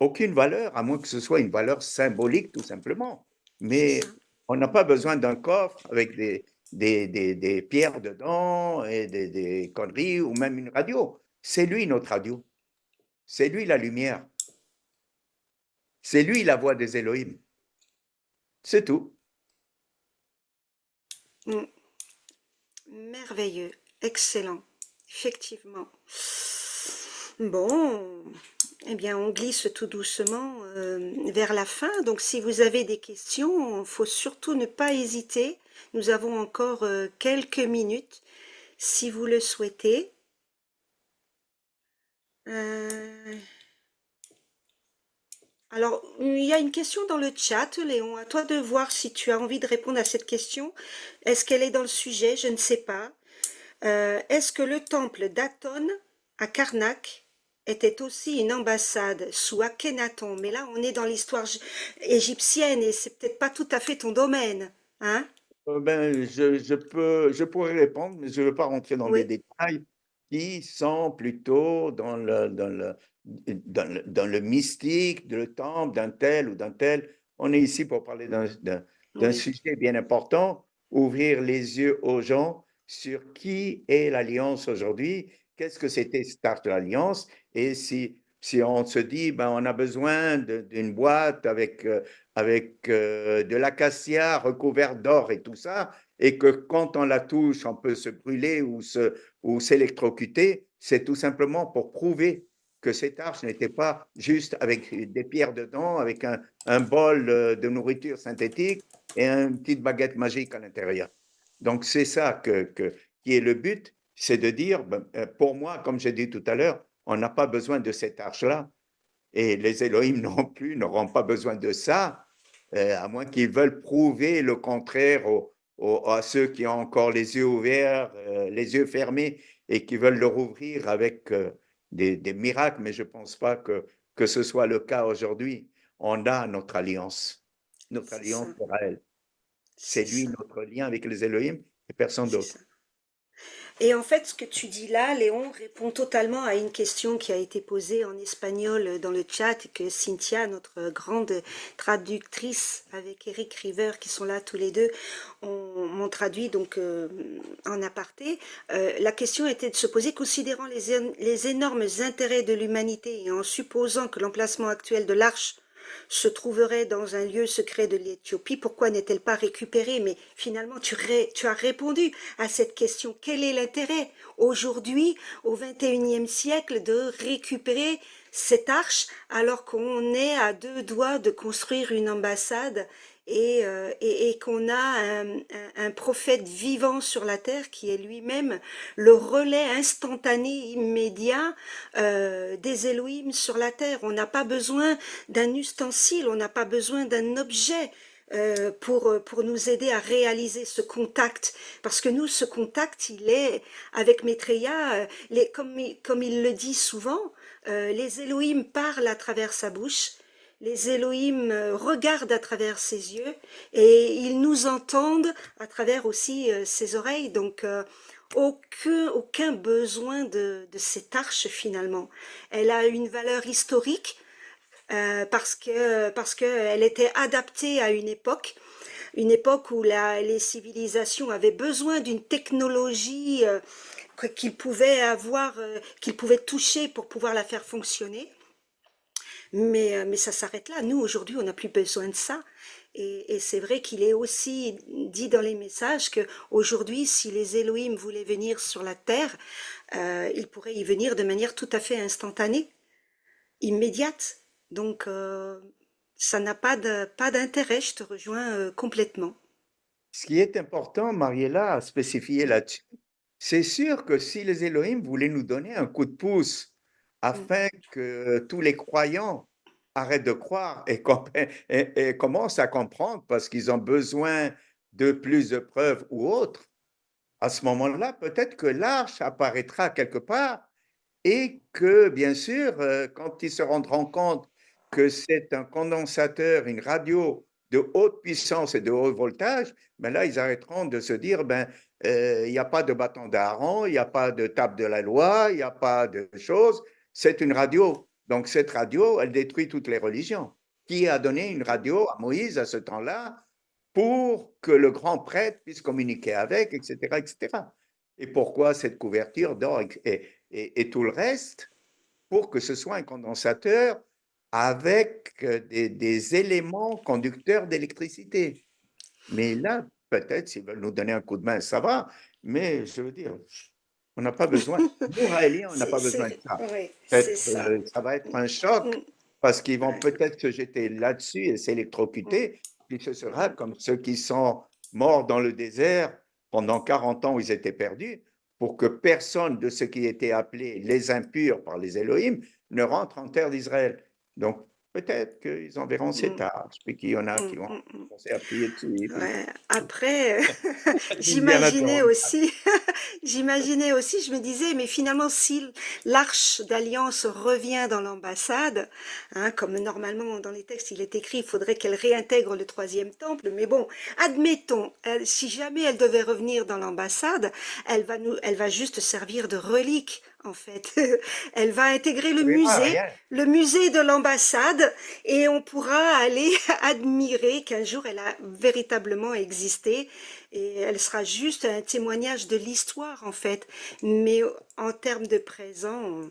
[SPEAKER 2] aucune valeur, à moins que ce soit une valeur symbolique, tout simplement. Mais on n'a pas besoin d'un coffre avec des pierres dedans et des conneries ou même une radio. C'est lui notre radio. C'est lui la lumière. C'est lui la voix des Elohim. C'est tout.
[SPEAKER 1] Merveilleux, excellent, effectivement. Bon, eh bien, on glisse tout doucement vers la fin. Donc, si vous avez des questions, il faut surtout ne pas hésiter. Nous avons encore quelques minutes, si vous le souhaitez. Alors, il y a une question dans le chat, Léon. À toi de voir si tu as envie de répondre à cette question. Est-ce qu'elle est dans le sujet? Je ne sais pas. Est-ce que le temple d'Aton à Karnak était aussi une ambassade sous Akhenaton? Mais là, on est dans l'histoire égyptienne et c'est peut-être pas tout à fait ton domaine, hein?
[SPEAKER 2] Je pourrais répondre, mais je ne veux pas rentrer dans des
[SPEAKER 1] Oui,
[SPEAKER 2] détails qui sont plutôt dans le mystique, le temple d'un tel ou d'un tel. On est ici pour parler d'un
[SPEAKER 1] oui,
[SPEAKER 2] sujet bien important, ouvrir les yeux aux gens sur qui est l'Alliance aujourd'hui, qu'est-ce que c'était cette arche de l'Alliance, et si on se dit, ben, on a besoin d'une boîte avec de l'acacia recouverte d'or et tout ça, et que quand on la touche, on peut se brûler ou s'électrocuter, c'est tout simplement pour prouver que cette arche n'était pas juste avec des pierres dedans, avec un bol de nourriture synthétique et une petite baguette magique à l'intérieur. Donc, c'est ça qui est le but, c'est de dire, pour moi, comme j'ai dit tout à l'heure, on n'a pas besoin de cette arche-là. Et les Elohim non plus n'auront pas besoin de ça, à moins qu'ils veulent prouver le contraire à ceux qui ont encore les yeux ouverts, les yeux fermés, et qui veulent le rouvrir avec des miracles. Mais je ne pense pas que ce soit le cas aujourd'hui. On a notre alliance
[SPEAKER 1] c'est ça,
[SPEAKER 2] Israël. C'est
[SPEAKER 1] c'est
[SPEAKER 2] lui
[SPEAKER 1] ça,
[SPEAKER 2] notre lien avec les Elohim et personne
[SPEAKER 1] c'est
[SPEAKER 2] d'autre.
[SPEAKER 1] ça. Et en fait, ce que tu dis là, Léon, répond totalement à une question qui a été posée en espagnol dans le chat et que Cynthia, notre grande traductrice avec Eric River, qui sont là tous les deux, m'ont traduit donc en aparté. La question était de se poser, considérant les énormes intérêts de l'humanité et en supposant que l'emplacement actuel de l'arche se trouverait dans un lieu secret de l'Éthiopie, pourquoi n'est-elle pas récupérée? Mais finalement, tu as répondu à cette question. Quel est l'intérêt aujourd'hui, au XXIe siècle, de récupérer cette arche alors qu'on est à deux doigts de construire une ambassade et qu'on a un prophète vivant sur la terre qui est lui-même le relais instantané, immédiat des Elohim sur la terre. On n'a pas besoin d'un ustensile, on n'a pas besoin d'un objet pour nous aider à réaliser ce contact. Parce que nous, ce contact, il est avec Maitreya, comme il le dit souvent, les Elohim parlent à travers sa bouche, les Elohim regardent à travers ses yeux et ils nous entendent à travers aussi ses oreilles. Donc, aucun besoin de cette arche finalement. Elle a une valeur historique parce qu'elle était adaptée à une époque où les civilisations avaient besoin d'une technologie qu'ils pouvaient qu'ils pouvaient toucher pour pouvoir la faire fonctionner. Mais ça s'arrête là. Nous, aujourd'hui, on n'a plus besoin de ça. Et c'est vrai qu'il est aussi dit dans les messages que aujourd'hui, si les Elohim voulaient venir sur la terre, ils pourraient y venir de manière tout à fait instantanée, immédiate. Donc, ça n'a pas d'intérêt, je te rejoins complètement.
[SPEAKER 2] Ce qui est important, Mariella, à spécifier là-dessus, c'est sûr que si les Elohim voulaient nous donner un coup de pouce afin que tous les croyants arrêtent de croire et commencent à comprendre parce qu'ils ont besoin de plus de preuves ou autres, à ce moment-là, peut-être que l'arche apparaîtra quelque part et que, bien sûr, quand ils se rendront compte que c'est un condensateur, une radio de haute puissance et de haut voltage, ben là, ils arrêteront de se dire, il n'y a pas de bâton d'Aaron, il n'y a pas de table de la loi, il n'y a pas de choses, c'est une radio. Donc, cette radio, elle détruit toutes les religions. Qui a donné une radio à Moïse à ce temps-là pour que le grand prêtre puisse communiquer avec, etc., etc. Et pourquoi cette couverture d'or et tout le reste? Pour que ce soit un condensateur avec des éléments conducteurs d'électricité. Mais là, peut-être, s'ils veulent nous donner un coup de main, ça va, mais je veux dire, on n'a pas besoin, nous, Raéliens, on n'a pas besoin de ça.
[SPEAKER 1] Oui, c'est ça.
[SPEAKER 2] Ça va être un choc, parce qu'ils vont peut-être se jeter là-dessus et s'électrocuter, puis ce sera comme ceux qui sont morts dans le désert pendant 40 ans où ils étaient perdus, pour que personne de ceux qui étaient appelés les impurs par les Elohim ne rentre en terre d'Israël. Donc, peut-être qu'ils enverront ces tâches, puis qu'il y en a qui vont commencer à prier dessus.
[SPEAKER 1] Ouais. Après, j'imaginais aussi, je me disais, mais finalement, si l'arche d'alliance revient dans l'ambassade, hein, comme normalement dans les textes il est écrit, il faudrait qu'elle réintègre le troisième temple, mais bon, admettons, si jamais elle devait revenir dans l'ambassade, elle va juste servir de relique. En fait, elle va intégrer le musée de l'ambassade et on pourra aller admirer qu'un jour elle a véritablement existé et elle sera juste un témoignage de l'histoire en fait. Mais en termes de présent,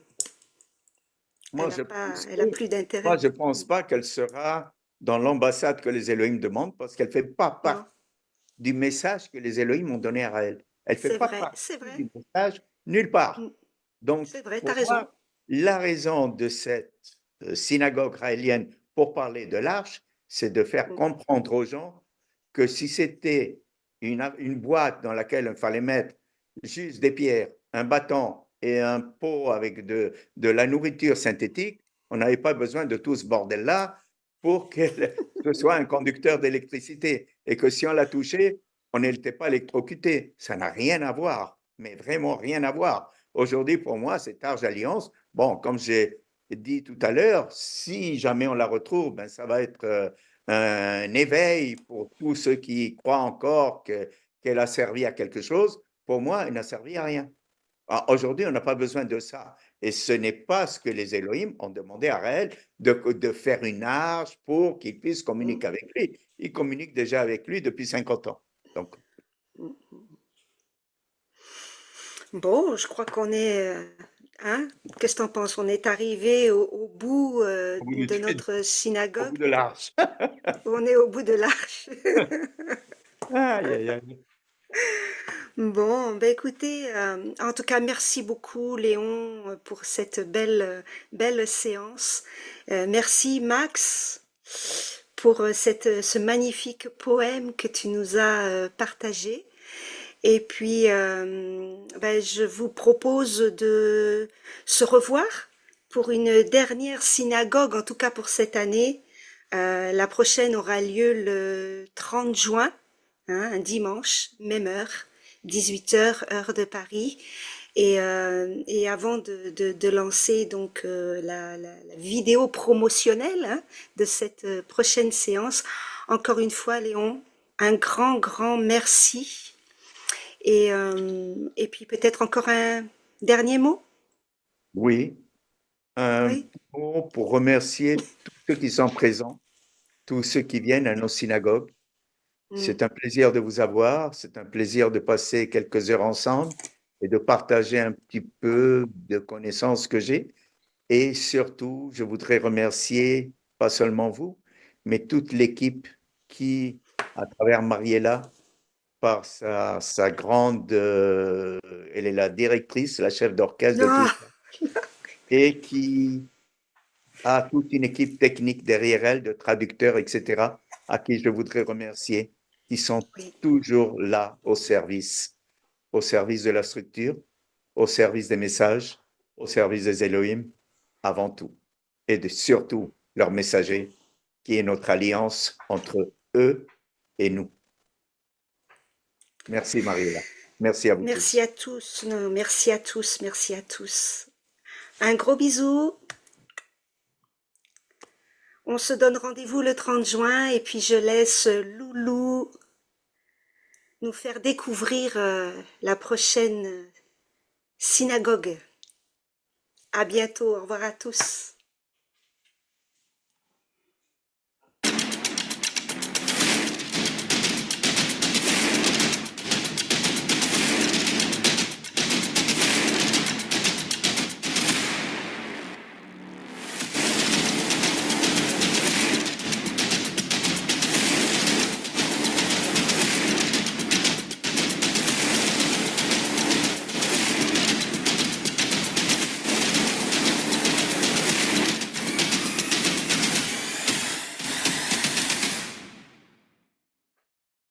[SPEAKER 1] elle a plus d'intérêt.
[SPEAKER 2] Moi, je ne pense pas qu'elle sera dans l'ambassade que les Elohim demandent parce qu'elle ne fait pas partie du message que les Elohim ont donné à Raël. Elle ne fait pas partie du message nulle part. Donc,
[SPEAKER 1] c'est vrai,
[SPEAKER 2] pour
[SPEAKER 1] t'as raison.
[SPEAKER 2] La raison de cette synagogue raélienne pour parler de l'arche, c'est de faire comprendre aux gens que si c'était une boîte dans laquelle il fallait mettre juste des pierres, un bâton et un pot avec de la nourriture synthétique, on n'avait pas besoin de tout ce bordel-là pour que ce soit un conducteur d'électricité et que si on l'a touché, on n'était pas électrocuté. Ça n'a rien à voir, mais vraiment rien à voir. Aujourd'hui, pour moi, cette Arche d'Alliance, bon, comme j'ai dit tout à l'heure, si jamais on la retrouve, ça va être un éveil pour tous ceux qui croient encore qu'elle a servi à quelque chose. Pour moi, elle n'a servi à rien. Aujourd'hui, on n'a pas besoin de ça. Et ce n'est pas ce que les Elohim ont demandé à Raël de faire une arche pour qu'il puisse communiquer avec lui. Il communique déjà avec lui depuis 50 ans. Donc,
[SPEAKER 1] bon, je crois qu'on est... Hein? Qu'est-ce que tu en penses? On est arrivé au bout de notre synagogue.
[SPEAKER 2] Au bout de l'arche.
[SPEAKER 1] On est au bout de l'arche.
[SPEAKER 2] Aïe, aïe, aïe.
[SPEAKER 1] Bon, écoutez, en tout cas, merci beaucoup Léon pour cette belle séance. Merci Max pour ce magnifique poème que tu nous as partagé. Et puis, je vous propose de se revoir pour une dernière synagogue, en tout cas pour cette année. La prochaine aura lieu le 30 juin, hein, un dimanche, même heure, 18h, heure de Paris. Et avant de lancer donc la vidéo promotionnelle hein, de cette prochaine séance, encore une fois, Léon, un grand merci. Et puis peut-être encore un dernier mot?
[SPEAKER 2] Oui, un mot pour remercier tous ceux qui sont présents, tous ceux qui viennent à nos synagogues. C'est un plaisir de vous avoir, c'est un plaisir de passer quelques heures ensemble et de partager un petit peu de connaissances que j'ai. Et surtout, je voudrais remercier, pas seulement vous, mais toute l'équipe qui, à travers Mariella, par sa grande... elle est la directrice, la chef d'orchestre de tout ça, et qui a toute une équipe technique derrière elle, de traducteurs, etc., à qui je voudrais remercier, qui sont toujours là au service de la structure, au service des messages, au service des Elohim, avant tout, et surtout leur messager, qui est notre alliance entre eux et nous. Merci Mariella. Merci à vous
[SPEAKER 1] Merci à tous. Non, merci à tous. Merci à tous. Un gros bisou. On se donne rendez-vous le 30 juin et puis je laisse Loulou nous faire découvrir la prochaine synagogue. À bientôt. Au revoir à tous.